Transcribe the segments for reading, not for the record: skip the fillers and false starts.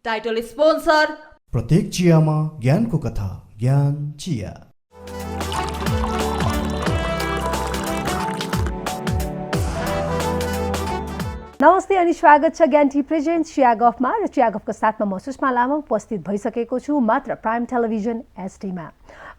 Title sponsor प्रत्येक चियामा ज्ञानको कथा ज्ञान चिया। नमस्ते अनि स्वागत छ ज्ञान टी प्रेजेन्ट चिया गफमा र चिया गफको साथमा म सुषमा लामा उपस्थित भइसकेको छु मात्र प्राइम टेलिभिजन एसडीमा।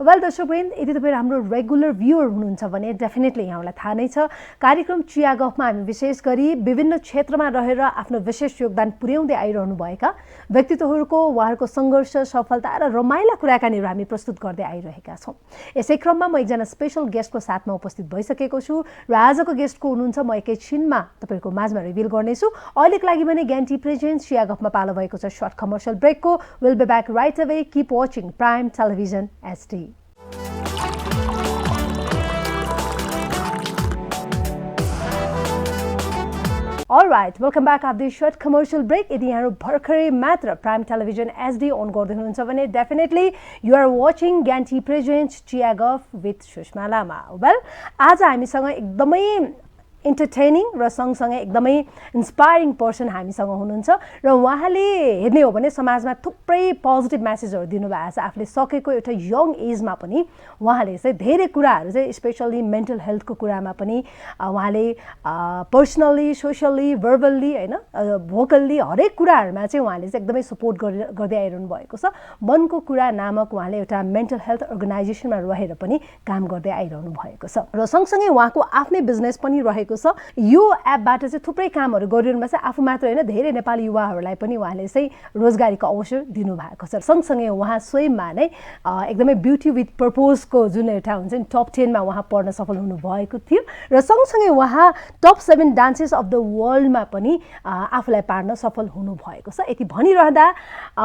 वेल दर्शकवृन्द, यदि तपाईँ हाम्रो रेगुलर भ्युअर हुनुहुन्छ भने डेफिनेटली यहाँलाई थाहा नै छ कार्यक्रम चिया गफमा हामी विशेष गरी विभिन्न क्षेत्रमा रहेर आफ्नो विशेष योगदान पुर्याउँदै आइरहनुभएका व्यक्तित्वहरूको उहाँहरूको सङ्घर्ष सफलता र रमाइला कुराकानीहरू हामी प्रस्तुत गर्दै आइरहेका छौँ। यसै क्रममा म एकजना स्पेसल गेस्टको साथमा उपस्थित भइसकेको छु र आजको गेस्टको हुनुहुन्छ म एकैछिनमा तपाईँहरूको माझमा रिभिल गर्नेछु। अहिलेको लागि भने ज्ञान टी प्रेजेन्ट चिया गफमा पालो भएको छ सर्ट कमर्सियल ब्रेकको। Will be back right away. Keep watching Prime Television SD. Alright, welcome back after this short commercial break. यदि यहाँहरू भर्खरै मात्र प्राइम टेलिभिजन एसडी अन गर्दै हुनुहुन्छ भने डेफिनेटली यु आर वाचिङ ज्ञान टी प्रेजेन्ट चिया गफ विथ सुषमा लामा। वेल, आज हामीसँग एकदमै इन्टरटेनिङ र सँगसँगै एकदमै इन्सपायरिङ पर्सन हामीसँग हुनुहुन्छ र उहाँले हेर्ने हो भने समाजमा थुप्रै पोजिटिभ मेसेजहरू दिनुभएको छ। आफूले सकेको एउटा यङ एजमा पनि उहाँले चाहिँ धेरै कुराहरू चाहिँ स्पेसल्ली मेन्टल हेल्थको कुरामा पनि उहाँले पर्सनल्ली सोसियल्ली भर्बल्ली होइन भोकल्ली हरेक कुराहरूमा चाहिँ उहाँले चाहिँ एकदमै सपोर्ट गर्दै आइरहनु भएको छ। मनको कुरा नामक उहाँले एउटा मेन्टल हेल्थ अर्गनाइजेसनमा रहेर पनि काम गर्दै आइरहनु भएको छ र सँगसँगै उहाँको आफ्नै बिजनेस पनि रहेको छ। यो एपबाट चाहिँ थुप्रै कामहरू गरिरहनु भएको छ। आफू मात्र होइन, धेरै नेपाली युवाहरूलाई पनि उहाँले चाहिँ रोजगारीको अवसर दिनुभएको छ। सँगसँगै उहाँ स्वयंमा नै एकदमै ब्युटी विथ पर्पोजको जुन एउटा हुन्छ नि टप 10मा उहाँ पढ्न सफल हुनुभएको थियो र सँगसँगै उहाँ टप 7 डान्सेस अफ द वर्ल्डमा पनि आफूलाई पार्न सफल हुनुभएको छ। यति भनिरहँदा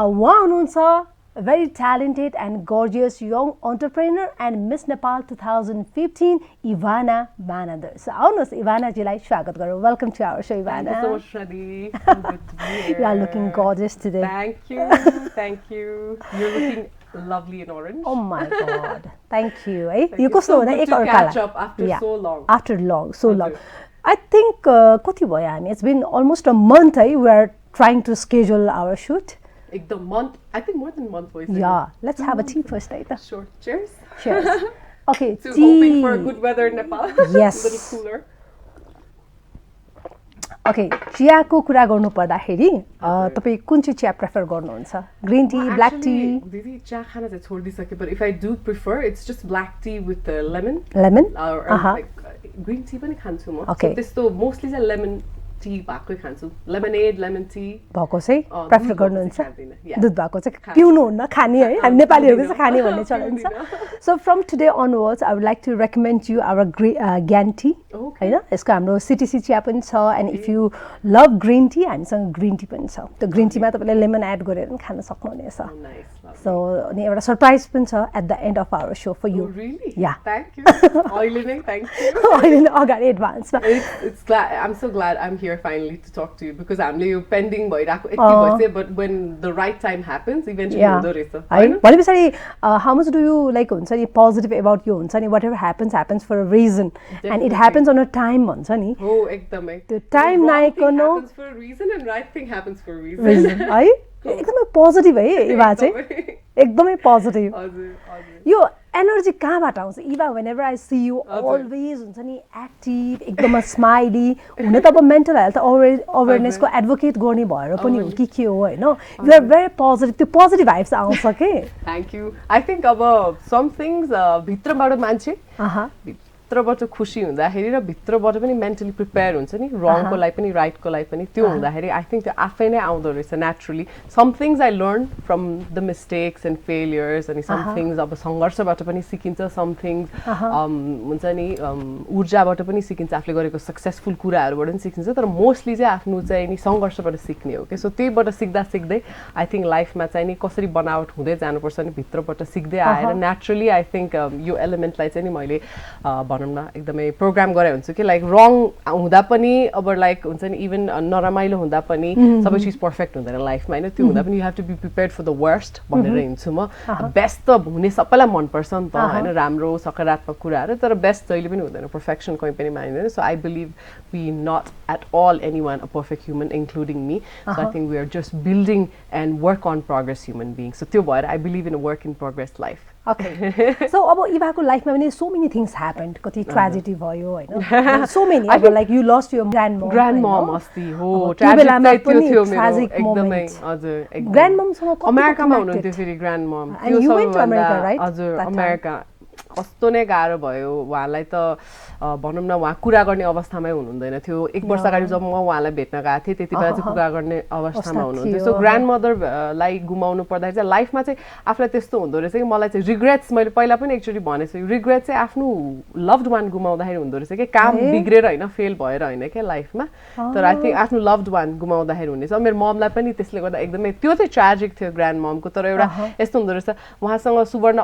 उहाँ हुनुहुन्छ very talented and gorgeous young entrepreneur and Miss Nepal 2015 Ivana Banadar. So आउनुहोस् Ivana जीलाई स्वागत गरौँ. Welcome to our show, Ivana. Thank you so much, Shadi. So good to be here. You are looking gorgeous today. Thank you. Thank you. You're looking lovely in orange. Oh my God. Thank you. Thank यो you. कस्तो So हुँदा good एक to अर्कालाई. catch up after so long. After long, so long. हजुर. I think कति भयो हामी? It's been almost a month. We are trying to schedule our shoot. The month, I think more than a month. Yeah. Let's have a tea first, right? Sure. Cheers. Cheers. Okay. So tea. hoping for good weather in Nepal. Yes. A little cooler. Okay. चियाको कुरा गर्नु पर्दाखेरि तपाई कुन चाहिँ चिया prefer गर्नुहुन्छ? Green tea, black tea? दिदी चिया खान चाहिँ छोडिदिसके, but if I do prefer, it's just black tea with the lemon. Lemon? Or like green tea पनि खान्छु म. Okay. So त्यस्तो mostly चाहिँ lemon टी भएकै खान्छु. Lemonade, lemon tea. भएको चाहिँ प्रेफर गर्नुहुन्छ? Yeah. दुध भएको चाहिँ पिउनुहुन्न, खाने है? हामी नेपालीहरुको चाहिँ खाने भन्ने चलन छ. So from today onwards, I would like to recommend you our ज्ञान टी. Okay. हैन? यसको हाम्रो CTC चिया पनि छ, and if you love green tea, हामीसँग green tea पनि छ. त्यो green tea मा तपाईले lemon add गरेर पनि खान सक्नुहुनेछ. Oh, nice. So अनि एउटा surprise पनि छ at the end of our show for you. Oh, really? Yeah. Thank you. Oiling, thank you. अहिले अगाडि एडभान्स मा. It's glad. I'm so glad I'm here finally to talk to you because हामीले यो pending भइराको यति भइसक्यो, but when the right time happens, eventually हुँदो रहेछ. है? भनेपछि how much do you like हुन्छ नि positive about you हुन्छ नि whatever happens happens for a reason. Definitely. And it happens on a time भन्छ नि. Oh, एकदमै. The time नाइको नो happens for a reason and right thing happens for a reason. है? एकदमै पोजिटिभ है इभा चाहिँ. एकदमै पोजिटिभ. हजुर, हजुर. यो एनर्जी कहाँबाट आउँछ? Eva whenever I see you always हुन्छ नि एक्टिभ, एकदमै स्माइली. हुन त अब मेन्टल हेल्थ अवेयरनेसको एडभोकेट गर्ने भएर पनि हो कि के हो हैन? You are very positive. त्यो पोजिटिभ भाइब्स आउँछ के? Thank you. I think अब some things भित्रबाट मान्छे भित्रबाट खुसी हुँदाखेरि र भित्रबाट पनि मेन्टली प्रिपेयर हुन्छ नि रङको लागि पनि राइटको लागि पनि त्यो हुँदाखेरि आई थिङ्क त्यो आफै नै आउँदो रहेछ naturally. Some things I learn from the mistakes and failures अनि सम थिङ्स अब सङ्घर्षबाट पनि सिकिन्छ. सम थिङ्स हुन्छ नि ऊर्जाबाट पनि सिकिन्छ, आफूले गरेको सक्सेसफुल कुराहरूबाट पनि सिकिन्छ. तर मोस्टली चाहिँ आफ्नो चाहिँ नि सङ्घर्षबाट सिक्ने हो कि. सो त्यहीबाट सिक्दा सिक्दै आई थिङ्क लाइफमा चाहिँ नि कसरी बनावट हुँदै जानुपर्छ नि भित्रबाट सिक्दै आएर नेचुरली आई थिङ्क यो एलिमेन्टलाई चाहिँ नि मैले भनौँ न एकदमै प्रोग्राम गरे हुन्छ कि लाइक रङ हुँदा पनि अब लाइक हुन्छ नि इभन नरमाइलो हुँदा पनि सबै चिज पर्फेक्ट हुँदैन लाइफमा होइन त्यो हुँदा पनि you have to be prepared for the worst भनेर हिँड्छु म बेस्ट त हुने सबैलाई मनपर्छ नि त होइन राम्रो सकारात्मक कुराहरू तर बेस्ट जहिले पनि हुँदैन पर्फेक्सन कहीँ पनि मानिँदैन so I believe we not at all any one a perfect human including me so I think we are just building and work on progress human being सो त्यो भएर I believe in a work in progress life Okay. So अब इभाको लाइफमा पनि so many things happened. कति tragedy भयो हैन. So many. अब like you lost your grandmom. Grandmom अस्ति हो. Tragic त्यो थियो मेरो एकदमै हजुर. Grandmom सँग कति अमेरिकामा हुनुहुन्थ्यो फेरि grandmom. And you went to America, right? हजुर अमेरिका. कस्तो नै गाह्रो भयो उहाँलाई त भनौँ न उहाँ कुरा गर्ने अवस्थामै हुनुहुँदैन थियो 1 वर्ष अगाडि जब म उहाँलाई भेट्न गएको थिएँ त्यति बेला चाहिँ कुरा गर्ने अवस्थामा हुनुहुन्थ्यो सो ग्रान्डमदरलाई गुमाउनु पर्दा चाहिँ लाइफमा चाहिँ आफूलाई त्यस्तो हुँदो रहेछ कि मलाई चाहिँ रिग्रेट्स मैले पहिला पनि एकचोटि भनेको छु रिग्रेट चाहिँ आफ्नो लभड वान गुमाउँदाखेरि हुँदो रहेछ कि काम बिग्रेर होइन फेल भएर होइन क्या लाइफमा तर आई थिङ्क आफ्नो लभड वान गुमाउँदाखेरि हुनेछ मेरो ममलाई पनि त्यसले गर्दा एकदमै त्यो चाहिँ ट्र्याजिक थियो ग्रान्ड ममको तर एउटा यस्तो हुँदो रहेछ उहाँसँग सुवर्ण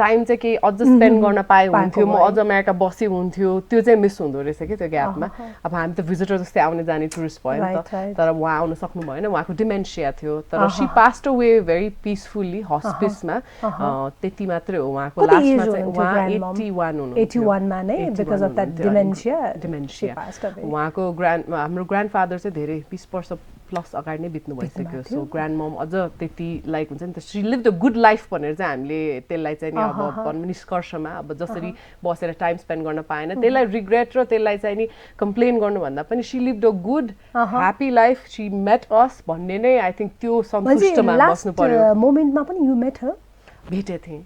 टाइम चाहिँ केही अझ स्पेन्ड गर्न पाए हुन्थ्यो म अझ अमेरिका बसी हुन्थ्यो त्यो चाहिँ मिस हुँदो रहेछ कि त्यो ग्यापमा अब हामी त भिजिटर जस्तै आउने जाने टुरिस्ट भयो नि त तर उहाँ आउन सक्नु भएन उहाँको डिमेन्सिया थियो तर she passed away very peacefully हस्पिसमा त्यति मात्रै हो उहाँको लास्टमा चाहिँ उहाँ 81 हुनुहुन्थ्यो 81 मा नै बिकज अफ दैट डिमेन्सिया उहाँको हाम्रो ग्रान्डफादर चाहिँ धेरै 20 वर्ष प्लस अगाडि नै बित्नु भइसक्यो सो ग्रान्ड मम अझ त्यति लाइक हुन्छ नि त see live the good life भनेर चाहिँ हामीले त्यसलाई चाहिँ नि अब निष्कर्षमा अब जसरी बसेर टाइम स्पेन्ड गर्न पाएन त्यसलाई रिग्रेट र त्यसलाई चाहिँ नि कम्प्लेन गर्नुभन्दा पनि she live the good happy life she met us भन्ने नै आई थिङ्क त्यो सन्तुष्टमा बस्नु पर्यो मोमेन्टमा पनि यु मेट हर भेटे थिएँ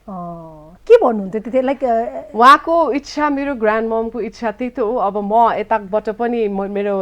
के भन्नुहुन्थ्यो त्यति लाइक उहाँको इच्छा मेरो ग्रान्ड ममको इच्छा त्यही त हो अब म यताबाट पनि मेरो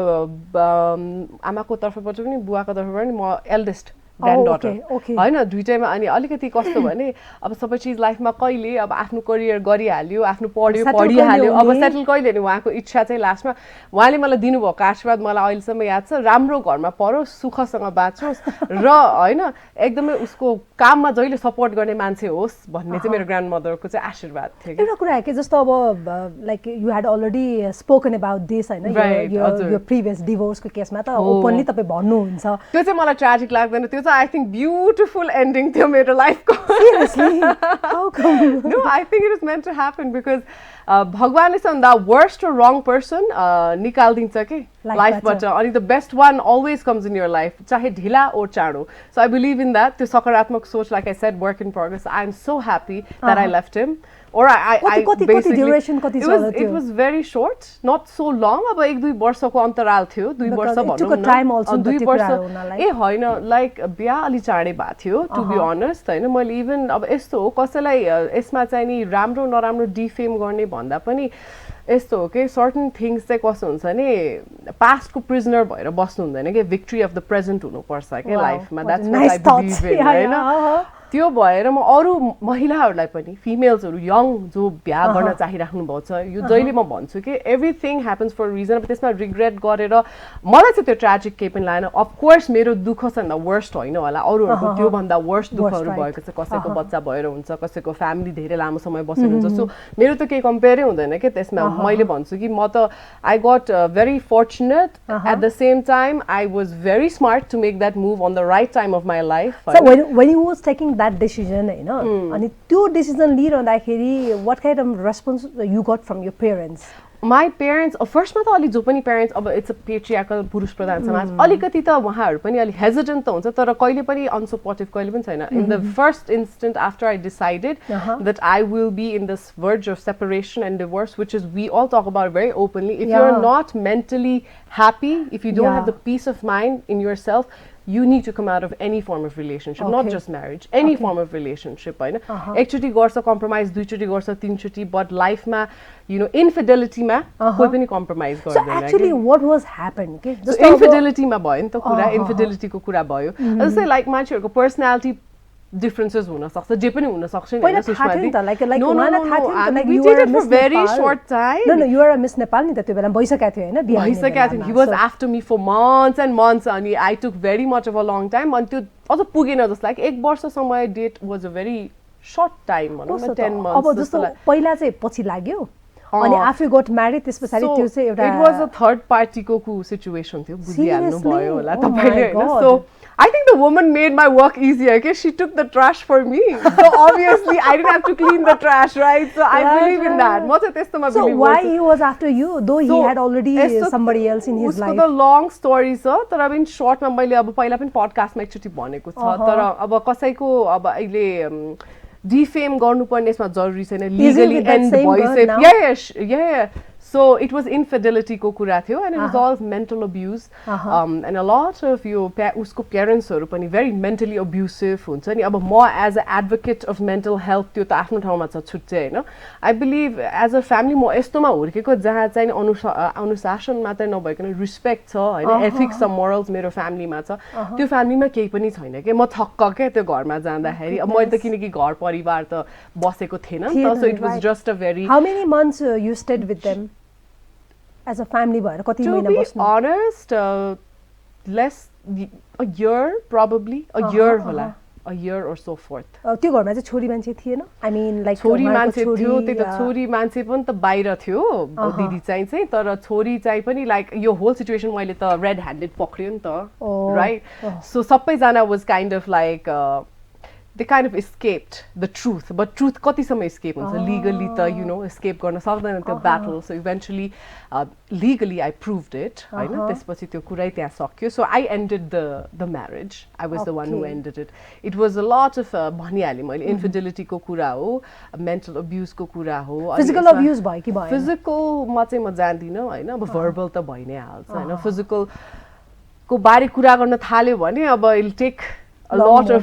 आमाको तर्फबाट पनि बुवाको तर्फबाट पनि म एल्डेस्ट ग्रान्ड डटर होइन दुइटैमा अनि अलिकति कस्तो भने अब सबै चिज लाइफमा कहिले अब आफ्नो करियर गरिहाल्यो आफ्नो पढिहाल्यो अब सेटल कहिले नि उहाँको इच्छा चाहिँ लास्टमा उहाँले मलाई दिनुभएको आशीर्वाद मलाई अहिलेसम्म याद छ राम्रो घरमा पढोस् सुखसँग बाँचोस् र होइन एकदमै उसको काममा जहिले सपोर्ट गर्ने मान्छे होस् भन्ने चाहिँ मेरो ग्रान्ड मदरको चाहिँ आशीर्वाद थियो एउटा कुरा के जस्तो अब like you had already spoken about this होइन यो प्रिभियस डिभोर्सको केसमा त ओपनली तपाईँ भन्नुहुन्छ त्यो चाहिँ मलाई ट्र्याजिक लाग्दैन त्यो I think beautiful ending थियो मेरो लाइफको seriously how come no I think it was meant to happen because भगवानले चाहिँ the worst or wrong person निकाल्दिन्छ के लाइफबाट अनि the best one always comes in your life चाहे ढिला or चाँडो so I believe in that त्यो सकारात्मक सोच like I said work in progress I am so happy that I left him or I basically duration it was very short not so long अब 1-2 वर्षको अन्तराल थियो 2 वर्ष भनौँ न 2 वर्ष ए होइन लाइक बिहा अलि चाँडै भएको थियो टु बी अनेस्ट होइन मैले इभन अब यस्तो हो कसैलाई यसमा चाहिँ नि राम्रो नराम्रो डिफेम गर्ने भन्दा पनि यस्तो हो कि सर्टन थिङ्स चाहिँ कस्तो हुन्छ नि पास्टको प्रिजनर भएर बस्नु हुँदैन कि भिक्ट्री अफ द प्रेजेन्ट हुनुपर्छ क्या लाइफमा that's what I believe in होइन त्यो भएर म अरू महिलाहरूलाई पनि फिमेल्सहरू यङ जो बिहा गर्न चाहिराख्नु भएको छ यो जहिले म भन्छु कि एभ्रिथिङ ह्यापन्स फर रिजन अब त्यसमा रिग्रेट गरेर मलाई चाहिँ त्यो ट्र्याजिक केही पनि लागेन अफकोर्स मेरो दुःख चाहिँ भन्दा वर्स्ट होइन होला अरूहरूको त्योभन्दा वर्स्ट दुःखहरू भएको छ कसैको बच्चा भएर हुन्छ कसैको फ्यामिली धेरै लामो समय बस्नुहुन्छ सो मेरो त केही कम्पेयरै हुँदैन कि त्यसमा मैले भन्छु कि म त I got very fortunate at the same time I was very smart to make that move on the right time of my life when you was taking that decision हैन अनि त्यो डिसिजन लिइरहँदाखेरि what kind of response you got from your parents my parents फर्स्टमा त अलि जो पनि parents अब इट्स अ पेट्रियार्कल पुरुष प्रधान समाज अलिकति त उहाँहरू पनि अलि हेजिटेन्ट त हुन्छ तर कहिले पनि अनसपोर्टिभ कहिले पनि छैन in the first instant after I decided that I will be in this verge of separation and divorce which is we all talk about very openly if you're not mentally happy if you don't have the peace of mind in yourself you need to come out of any form of relationship not just marriage any form of relationship हैन एकचोटी गर्छ compromise दुईचोटी गर्छ तीनचोटी but लाइफमा you know infidelity मा कोही पनि compromise गर्दैन so actually what was happened के जस्तो infidelity मा भयो नि त कुरा infidelity को कुरा भयो जस्तै लाइक मान्छेहरुको पर्सनालिटी differences हुन सक्छ जे पनि हुन सक्छ नि सुष्मा दी like उहाँलाई थाहा थियो like you were a very short time no you were a Miss Nepal नि त त्यो बेला भइसकेको थियो हैन बिहा भइसकेको थियो he was after me for months and months अनि I took very much of a long time अनि त्यो अझ पुगेन जस्तो like 1 वर्षसम्म date was a very short time भनौं न 10 months अब जस्तो पहिला चाहिँ पछि लाग्यो अनि after you got married त्यसपछि त्यो चाहिँ एउटा it was a third party को situation थियो बुझिहाल्नु भयो होला Oh my तपाईले हैन God. so I think the woman made my work easier. Okay, she took the trash for me, so obviously I didn't have to clean the trash, right? So I believe in that. म चाहिँ त्यस्तोमा So believe why गर्छु। he was after you, though he So, had already somebody else in his उसको life? त long story छ तर अब in shortमा मैले अब पहिला पनि podcastमा एकचोटि भनेको छ तर अब कसैको अब अहिले डिफेम गर्नुपर्ने यसमा जरुरी छैन legally with that end same girl भइसक्यो now? yeah so it was infidelity को कुरा थियो and it was all mental abuse and a lot of यो उसको प्यारेन्ट्सहरु पनि very mentally abusive हुन्छ नि अब म as an advocate of mental health त्यो त आफ्नो ठाउँमा छ छुट्टै हैन I believe as a family म यस्तोमा हुर्केको जहाँ चाहिँ अनुशासन मात्र नभइकन respect छ हैन ethics र morals मेरो फ्यामिलीमा छ त्यो फ्यामिलीमा केही पनि छैन के म छक्क के त्यो घरमा जाँदाखेरि अब मैले त किनकि घर परिवार त बसेको थिएन नि त so it was just a very How many months you stayed with them as a family भएर कति महिना To be बस्नु? honest, a year probably, a year होला, a year or so forth. त्यो घरमा चाहिँ छोरी मान्छे थिएन? I mean like छोरी उहाँको मान्छे छोरी, थियो त्यही त छोरी मान्छे पनि त बाहिर थियो दिदी चाहिँ तर छोरी चाहिँ पनि लाइक यो होल सिचुएसन मैले त रेड ह्यान्डेड पक्रियो नि त राइट सो सबैजना was kind of like they kind of escaped the truth but truth कतिसम्म escape हुन्छ legally त you know escape गर्न सक्दैन त्यो battle so eventually legally I proved it हैन त्यसपछि त्यो कुरै त्यहाँ सक्यो so I ended the marriage I was the one who ended it it was a lot of भनिहालेँ मैले infidelity को कुरा हो mental abuse को कुरा हो physical abuse भयो कि भएन? physical म चाहिँ म जान्दिन हैन अब verbal त भइ नै हाल्छ हैन physical को बारे कुरा गर्न थाल्यो भने अब it'll take a lot of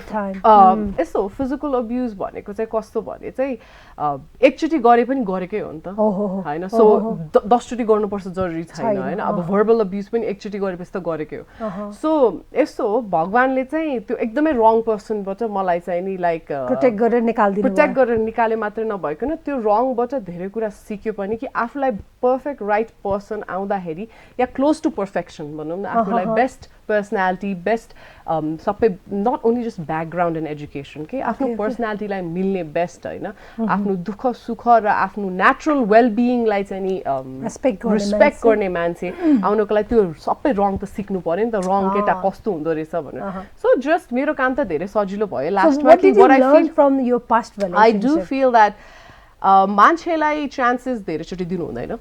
यस्तो physical abuse भनेको चाहिँ कस्तो भने चाहिँ एकचोटि गरे पनि गरेकै हो नि त हैन सो 10 चोटि गर्नुपर्छ जरुरी छैन हैन अब verbal abuse पनि एकचोटि गरेपछि त गरेकै हो सो यस्तो हो भगवानले चाहिँ त्यो एकदमै रङ पर्सनबाट मलाई चाहिँ नि लाइक प्रोटेक्ट गरेर निकाल्दिनु प्रोटेक्ट गरेर निकाले मात्र नभइकन त्यो रङबाट धेरै कुरा सिक्यो पनि कि आफुलाई पर्फेक्ट राइट पर्सन आउँदाखेरि या क्लोज टु पर्फेक्सन भनौँ न आफुलाई बेस्ट पर्सनालिटी बेस्ट सबै not only just background and education के आफ्नो पर्सनालिटीलाई मिल्ने बेस्ट हैन आफ्नो दुःख सुख र आफ्नो नेचुरल वेलबिइङलाई चाहिँ नि रेस्पेक्ट गर्ने मान्छे आउनको लागि त्यो सबै रङ त सिक्नु पर्यो नि त रङ केटा कस्तो हुँदो रहेछ भनेर सो जस्ट मेरो काम त धेरै सजिलो भयो लास्टमा कि what I feel from your past relationship? I do feel that मान्छेलाई चान्सेस धेरैचोटि दिनु हुँदैन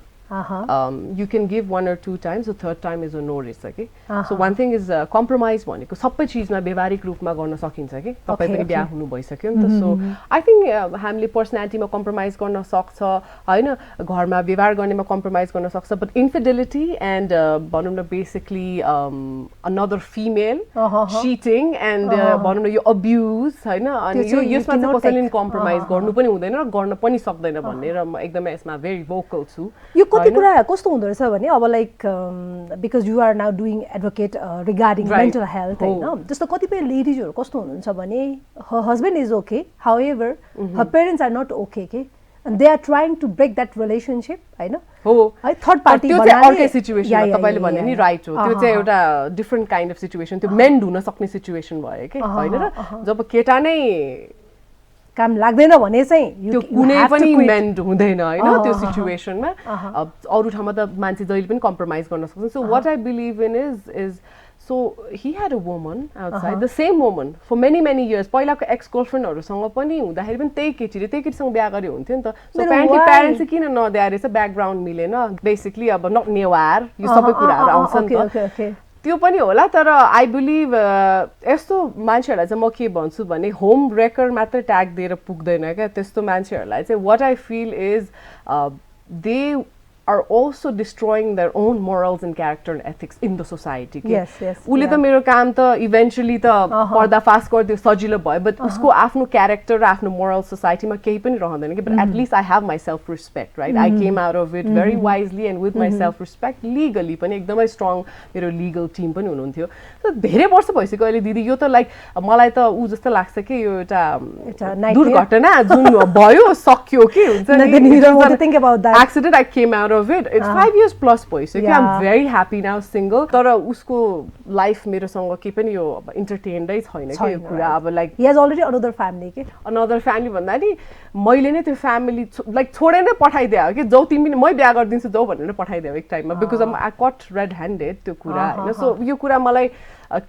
you can give 1 or 2 times the third time is a no risk okay so one thing is compromise भनेको सबै चीजमा व्यवहारिक रूपमा गर्न सकिन्छ के तपाई पनि बिहे हुनु भइसक्यो नि त so I think हामीले पर्सनालिटीमा कम्प्रोमाइज गर्न सक्छ हैन घरमा व्यवहार गर्नेमा कम्प्रोमाइज गर्न सक्छ but infidelity and भनौं न basically another female cheating and भनौं न यो abuse हैन अनि यो यसमा चाहिँ कसैले कम्प्रोमाइज गर्नु पनि हुँदैन र गर्न पनि सक्दैन भन्ने र म एकदमै यसमा very vocal छु कति कुरा कस्तो हुँदो रहेछ भने अब like because you are now doing advocate regarding mental health हैन जस्तो कतिपय लेडिजहरु कस्तो हुनुहुन्छ भने her husband is okay however her parents are not okay के and they are trying to break that relationship हैन हो है थर्ड पार्टी त्यो चाहिँ अर्कै सिचुएसन हो तपाईले भन्ने नि राइट हो त्यो चाहिँ एउटा डिफरेंट काइन्ड अफ सिचुएसन त्यो मेन्ड हुन सक्ने सिचुएसन भयो के हैन र जब केटा नै काम लाग्दैन भने चाहिँ त्यो कुनै पनि मेन्ड हुँदैन हैन त्यो सिचुएसनमा अरु ठाउँमा त मान्छे जहिले पनि कम्प्रोमाइज गर्न सक्छ so what I believe in is so he had a woman outside the same woman for many years पहिलाको एक्स गर्लफ्रेन्डहरुसँग पनि हुँदाखेरि पनि त्यही केटीसँग बिहे गरे हुन्थ्यो नि त सो प्यारेन्टली प्यारेन्ट्स किन नदिया रहेछ ब्याकग्राउन्ड मिलेन बेसिकली अब नट नेवार यो सबै कुराहरु आउँछ नि त त्यो पनि होला तर आई बिलिभ यस्तो मान्छेहरुलाई चाहिँ म के भन्छु भने होम रेकर मात्र ट्याग दिएर पुग्दैन क्या त्यस्तो मान्छेहरुलाई चाहिँ what I feel is they are also destroying their own morals and character and ethics in the society. Yes. उले त मेरो काम त eventually त पर्दाफास गर्दियो सजिलो भयो but उसको आफ्नो character र आफ्नो moral society मा केही पनि रहँदैन के but at least I have my self respect, right? I came out of it very wisely and with my self respect legally पनि एकदमै strong मेरो legal team पनि हुनुहुन्थ्यो so धेरै वर्ष भइसक्यो अहिले दिदी यो त लाइक मलाई त उ जस्तो लाग्छ कि यो एउटा दुर्घटना जुन भयो सक्यो के हुन्छ नि think about that accident I came out of it. It's 5 years plus भइसक्यो. I'm very happy now single. तर उसको life मेरोसँग के पनि यो entertained छैन के यो कुरा अब like he has already another family के another family भन्दा नि मैले नै त्यो family like छोडेर नै पठाइदिए के जाऊ तिमी मै बिहा गर्दिन्छु जाऊ भनेर पठाइदिए एक टाइममा because I got red handed त्यो कुरा हैन. So यो कुरा मलाई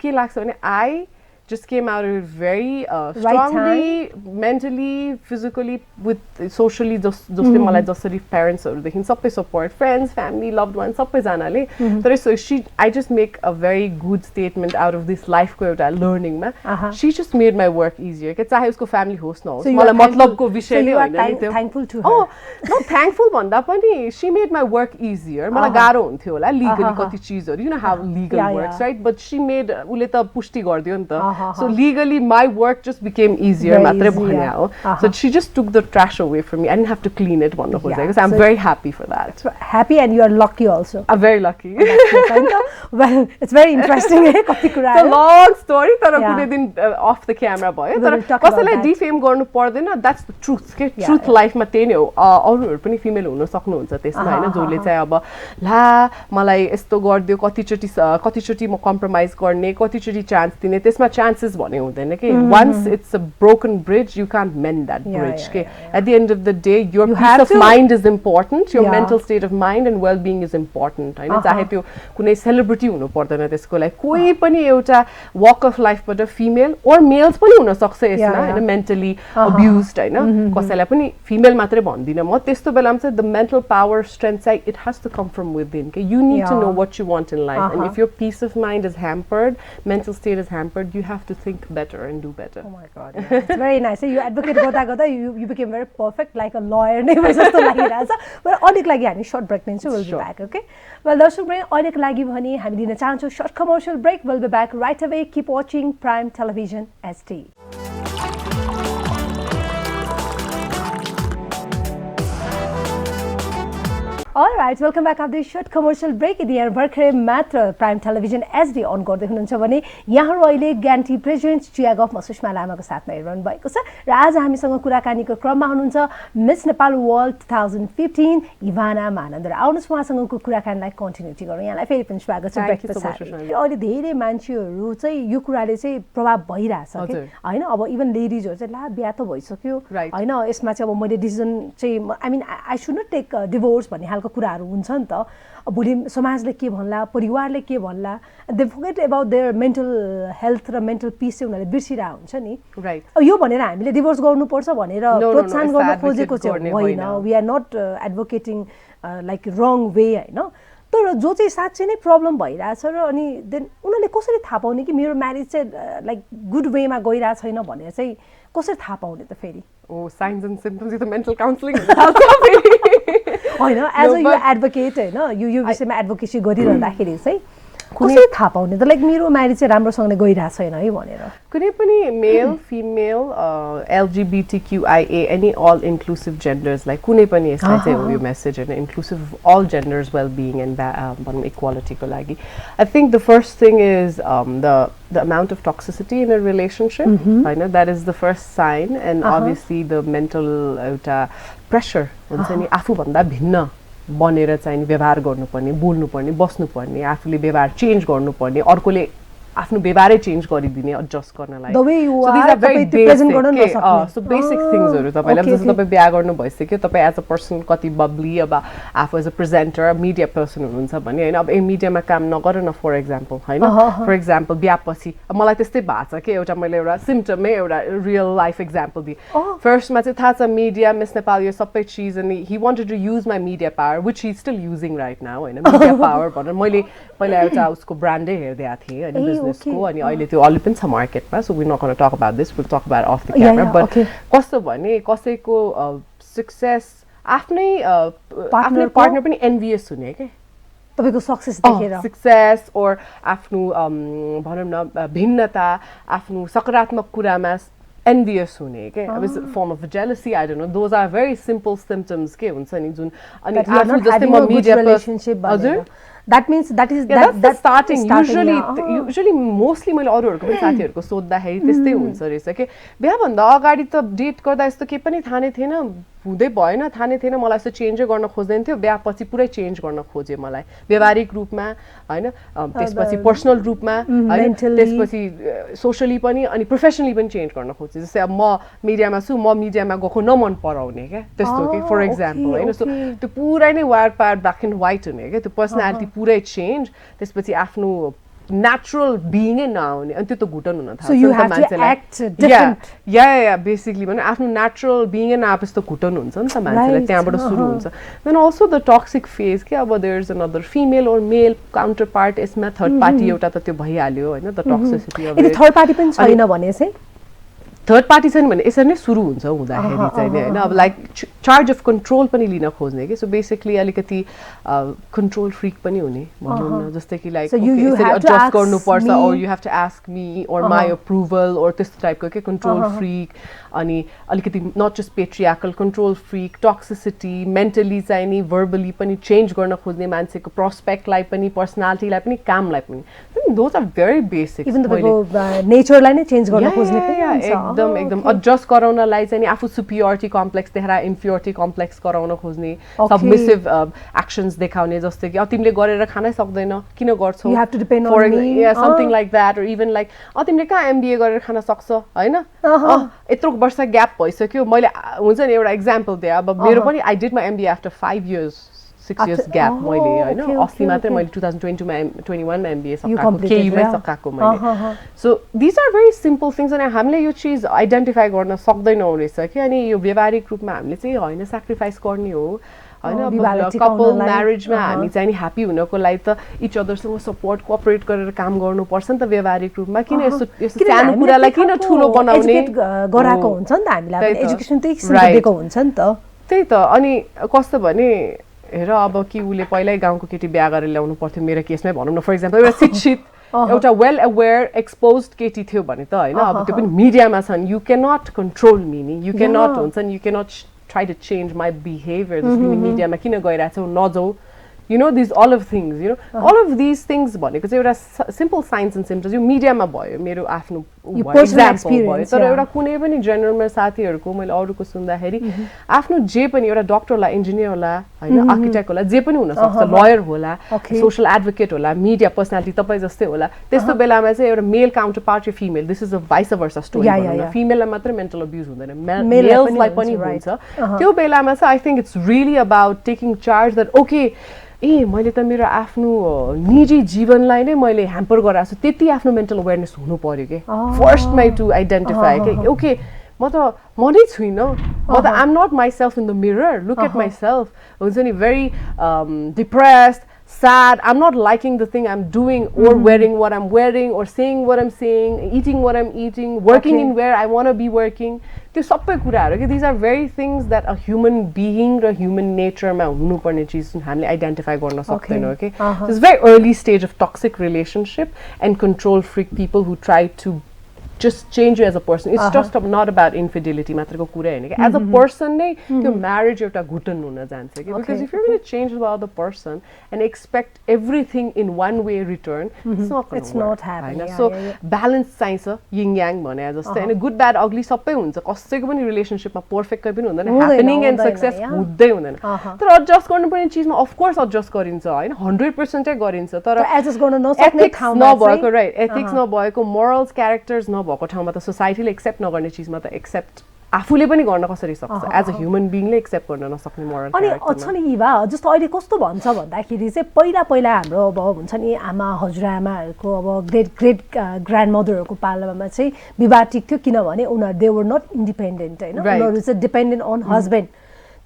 के लाग्छ भने I just came out of it very strongly, mentally, physically, with socially, just मलाई जसरी parents देखिन सबै support, friends, family, loved ones, सबै जनाले. तर so I just make a very good statement out of this life को एउटा learning मा. She just made my work easier. के चाहे उसको family होस् नहोस्, मलाई मतलबको विषय नै हैन नि त्यो. Thankful to her. Oh, no thankful भन्दा पनि she made my work easier. मलाई गाह्रो हुन्थ्यो होला legally कति चीजहरु, you know how legal works, right? But she made उले त पुष्टि गर्दियो नि त. So legally my work just became easier मात्रै भन्या हो. So she just took the trash away from me. I didn't have to clean it भन्नु खोजेको. So I'm very happy for that. Happy and you are lucky also. I'm very lucky. Well, it's very interesting कति कुरा. It's a long story तर कुनै दिन off the camera भयो. तर कसैलाई defame गर्नु पर्दैन. That's the truth. के truth life मा त्यही नै हो. अरूहरु पनि female हुन सक्नुहुन्छ त्यसमा हैन जसले चाहिँ अब ला मलाई यस्तो गर्दियो कतिचोटी म compromise गर्ने कतिचोटी chance दिने त्यसमा chances भने हुँदैन के. Once it's a broken bridge you can't mend that bridge के. At the end of the day your peace of mind is important, your mental state of mind and well-being is important हैन. चाहे त्यो कुनै celebrity हुनु पर्दैन त्यसको लागि कोही पनि एउटा walk of life बाट female or males पनि हुन सक्छ यसमा हैन mentally abused हैन. कसैलाई पनि female मात्रै भन्दिन म. त्यस्तो बेलामा चाहिँ the mental power strength चाहिँ it has to come from within के. You need to know what you want in life and if your peace of mind is hampered, mental state is hampered, you have to think better and do better. Oh my god. It's very nice. You advocate गर्दा you became very perfect like a lawyer नै जस्तो लागिरहेछ. But अलिक लागि हामी short break लिन्छौँ. We'll be back, okay? Well, दर्शक वृन्द अलिक लागि भने हामी दिन चाहन्छौँ short commercial break. We'll be back right away. Keep watching Prime Television SD. Alright, welcome back after this short commercial break. यदि यहाँ भर्खरै मात्र प्राइम टेलिभिजन एसडी अन गर्दै हुनुहुन्छ भने यहाँहरू अहिले ग्यान्टी प्रेसिडेन्ट चिया गफमा सुषमा लामाको साथमा हेरिरहनु भएको छ र आज हामीसँग कुराकानीको क्रममा हुनुहुन्छ मिस नेपाल वर्ल्ड 2015 इभाना महानन्द र आउनुहोस् उहाँसँगको कुराकानीलाई कन्टिन्युटी गरौँ. यहाँलाई फेरि पनि स्वागत छ ब्रेकफास्ट. अहिले धेरै मान्छेहरू चाहिँ यो कुराले चाहिँ प्रभाव भइरहेछ के हैन. अब इभन लेडिजहरू चाहिँ ला बिहा त भइसक्यो हैन यसमा चाहिँ अब मैले डिसिजन चाहिँ I mean I should not take divorce भन्ने खालको कुराहरू हुन्छ नि त. भोलि समाजले के भन्ला परिवारले के भन्ला they forget about their mental health र मेन्टल पिस चाहिँ उनीहरूले बिर्सिरहेको हुन्छ नि. अब यो भनेर हामीले डिभोर्स गर्नुपर्छ भनेर प्रोत्साहन गर्न खोजेको चाहिँ होइन. We are not advocating like wrong way होइन. तर जो चाहिँ साँच्चै नै प्रब्लम भइरहेछ र अनि देन उनीहरूले कसरी थाहा पाउने कि मेरो म्यारेज चाहिँ लाइक गुड वेमा गइरहेको छैन भनेर चाहिँ कसरी थाहा पाउने त फेरि. साइन्स एन्ड सिम्पटम्स त मेन्टल काउन्सिलिङ होइन एज अ यु एडभोकेट होइन यो विषयमा एडभोकेसी गरिरहँदाखेरि चाहिँ कसरी थाहा पाउने त लाइक मेरो म्यारेज चाहिँ राम्रोसँगले गइरहेको छैन है भनेर. कुनै पनि male female LGBTQIA any all inclusive जेन्डर्सलाई कुनै पनि यसमा चाहिँ हो यो मेसेज होइन inclusive all genders well being and भनौँ इक्वालिटीको लागि. I think the first thing is the amount of toxicity in a relationship होइन that is the first sign and obviously the mental एउटा pressure हुन्छ नि आफूभन्दा भिन्न बनेर चाहिँ व्यवहार गर्नुपर्ने बोल्नुपर्ने बस्नुपर्ने आफूले व्यवहार चेन्ज गर्नुपर्ने अर्कोले आफ्नो व्यवहारै चेन्ज गरिदिने एडजस्ट गर्नलाई. सो बेसिक थिङ्सहरू तपाईँलाई जस्तो तपाईँ बिहा गर्नु भइसक्यो तपाईँ एज अ पर्सन कति बब्ली अब आफू as a presenter media person हुनुहुन्छ भने होइन अब मिडियामा काम नगर न फर इक्जाम्पल होइन. फर इक्जाम्पल बिहापछि मलाई त्यस्तै भएको छ कि एउटा मैले एउटा सिम्टमै एउटा रियल लाइफ इक्जाम्पल दिएँ. फर्स्टमा चाहिँ थाहा छ मिडिया मिस नेपाल यो सबै चिज अनि he wanted to use my media power which he still using right now होइन मिडिया पावर भनेर मैले पहिला एउटा उसको ब्रान्डै हेरिदिएको थिएँ होइन बिजनेसको अनि अहिले त्यो अलि पनि छ मार्केटमा. So we not gonna talk about this will talk about off the camera. But कस्तो भने कसैको सक्सेस आफ्नै पार्टनर पनि एन्भियस हुने क्या तपाईको सक्सेस देखेर सक्सेस ओर आफ्नो भनौँ न भिन्नता आफ्नो सकारात्मक कुरामा envious हुने के अब form of jealousy I don't know those are very simple symptoms के हुन्छ नि जुन अनि आफू जस्तै म media relationship हजुर That means that is that's starting. Usually mostly मैले अरूहरुको पनि साथीहरुको सोध्दाखेरि त्यस्तै हुन्छ रहेछ के बिहा भन्दा अगाडि त डेट गर्दा यस्तो के पनि थाहा नै थिएन हुँदै भएन थाहा नै थिएन मलाई यस्तो चेन्जै गर्न खोज्दैन थियो बिहा पछि पुरै चेन्ज गर्न खोजे मलाई व्यावहारिक रूपमा हैन त्यसपछि पर्सनल रूपमा हैन त्यसपछि सोशली पनि अनि प्रोफेसनली पनि चेन्ज गर्न खोजे जस्तै अब म मिडियामा छु म मिडियामा गएको नमन पराउने के त्यस्तो के फर एक्जाम्पल हैन सो त्यो पुरै नै वायर पार ब्ल्याक एन्ड व्हाइट हुने के त्यो पर्सनालिटी पुरै चेन्ज त्यसपछि आफ्नो natural being नआउने अनि त्यो त घुटन हुन थाल्छ so you have to act different yeah basically भने आफ्नो natural being नआएपछि त घुटन हुन्छ नि त मान्छेलाई त्यहाँबाट सुरु हुन्छ then also the toxic phase के अब there's another female or male counterpart यसमा third party एउटा त त्यो भइहाल्यो हैन the toxicity of it third party पनि छैन भने चाहिँ थर्ड पार्टी छैन भने यसरी नै सुरु हुन्छ हुँदाखेरि चाहिँ हैन अब लाइक चार्ज अफ कन्ट्रोल पनि लिन खोज्ने के सो बेसिकली अलिकति कन्ट्रोल फ्रीक पनि हुने भनौँ न जस्तै कि लाइक यसरी एडजस्ट गर्नुपर्छ or you have to ask me or my approval or त्यस्तो टाइपको के कन्ट्रोल फ्रीक अनि अलिकति not just patriarchal control freak toxicity mentally चाहिँ नि भर्बली पनि चेन्ज गर्न खोज्ने मान्छेको प्रोस्पेक्टलाई पनि पर्सनालिटीलाई पनि कामलाई पनि those are very basic even तपाईको नेचरलाई नै चेन्ज गर्न खोज्ने पनि एकदम एडजस्ट गराउनलाई चाहिँ आफू सुपिरियोरिटी कम्प्लेक्स देखाएर इन्फिरियोरिटी कम्प्लेक्स गराउन खोज्ने सबमिसिभ एक्सन्स देखाउने जस्तै कि तिमीले गरेर खानै सक्दैन किन गर्छौ समथिङ लाइक द्याट और इभन लाइक तिमीले कहाँ एमबिए गरेर खान सक्छ हैन यत्रो वर्ष ग्याप भइसक्यो मैले हुन्छ नि एउटा एक्जाम्पल दिए अब मेरो पनि I did my MBA after 5 years 6 years gap मैले हैन अस्ति मात्रै मैले 2022 मा 21 मा एमबिए सकाएको केयुमै सकाएको मैले so this are very simple things अनि हामीले यो चीज आइडेन्टिफाई गर्न सक्दैनौँ रहेछ कि अनि यो व्यावहारिक रूपमा हामीले चाहिँ हैन स्याक्रिफाइस गर्ने हो हैन कपल म्यारेजमा हामी चाहिँ नि ह्याप्पी हुनको लागि त इच अदरसँग सपोर्ट कोअपरेट गरेर काम गर्नुपर्छ नि त व्यावहारिक रूपमा किन यस्तो सानो कुरालाई किन ठुलो बनाउने गराएको हुन्छ नि त हामीलाई एजुकेसन त्यही किसिमको दिएको हुन्छ नि त त्यही त अनि कस्तो भने हेर अब कि उले पहिल्यै गाउँको केटी बिहा गरेर ल्याउनु पर्थ्यो मेरो केसमै भनौँ न फर इक्जाम्पल एउटा शिक्षित एउटा वेल अवेयर एक्सपोज्ड केटी थियो भने त हैन अब त्यो पनि मिडियामा छन् you can not control me नि यू क्यान नट हुन्छ नि you can not try to change my behavior जस्तो मिडियामा किन गइराछौ नजाऊ you know these all of things you know all of these things भनेको चाहिँ एउटा simple signs and symptoms यो मिडियामा भयो मेरो आफ्नो एक्जाम्पल भयो तर एउटा कुनै पनि जनरलमा साथीहरुको मैले अरूको सुन्दाखेरि आफ्नो जे पनि एउटा डाक्टर होला इन्जिनियर होला हैन आर्किटेक्ट होला जे पनि हुन सक्छ लयर होला सोशल एडभोकेट होला मिडिया पर्सनालिटी तपाई जस्तै होला त्यस्तो बेलामा चाहिँ एउटा मेल काउन्टरपार्ट या female this is a vice versa story फिमेललाई मात्र मेन्टल अब्युज हुँदैन मेल्सलाई पनि हुन्छ त्यो बेलामा चाहिँ I think it's really about taking charge that okay मैले त मेरो आफ्नो निजी जीवनलाई नै मैले ह्याम्पर गराएको छु त्यति आफ्नो मेन्टल अवेयरनेस हुनु पर्यो के फर्स्ट माइ टु आइडेन्टिफाई के ओके म नै छुइनँ म त I am not myself in the mirror look at myself हुन्छ नि very depressed sad I'm not liking the thing I'm doing or wearing what I'm wearing or saying what I'm saying eating what I'm eating working in where I want to be working त्यो सबै कुराहरु के these are very things that a human being र human nature मा हुनुपर्ने चीज हामीले identify गर्न सक्दैनौं के this is very early stage of toxic relationship and control freak people who try to just change you as a person it's just not about infidelity मात्रको कुरा हैन के as a person नै त्यो marriage एउटा घुटन हुन जान्छ के because if you're going to change the other person and expect everything in one way return it's not happening so balance चाहिन्छ yin yang भने जस्तै हैन good bad ugly सबै हुन्छ कसैको पनि रिलेशनशिपमा पर्फेक्ट पनि हुँदैन ह्यापनिङ एन्ड सक्सेस हुँदै हुँदैन तर एडजस्ट गर्नुपर्ने चीजमा अफ कोर्स एडजस्ट गरिन्छ हैन 100% गरिन्छ तर एडजस्ट गर्न नसक्ने ठाउँमा नभएको राइट एथिक्स नभएको मोरल्स क्यारेक्टर्स भएको ठाउँमा त सोसाइटीले एक्सेप्ट नगर्ने चीजमा त एक्सेप्ट आफूले पनि गर्न कसरी सक्छ एज अ ह्युमन बीइङले एक्सेप्ट गर्न नसक्ने मोरल अनि अच्छा नि इभा जस्तो अहिले कस्तो भन्छ भन्दाखेरि चाहिँ पहिला हाम्रो अब हुन्छ नि आमा हजुरआमाहरुको अब ग्रेट ग्रान्ड मदरहरुको पालामा चाहिँ विवाह टिक थियो किनभने उनीहरु दे वर नट इन्डिपेन्डेन्ट हैन उनीहरु चाहिँ डिपेन्डेन्ट अन हस्बेन्ड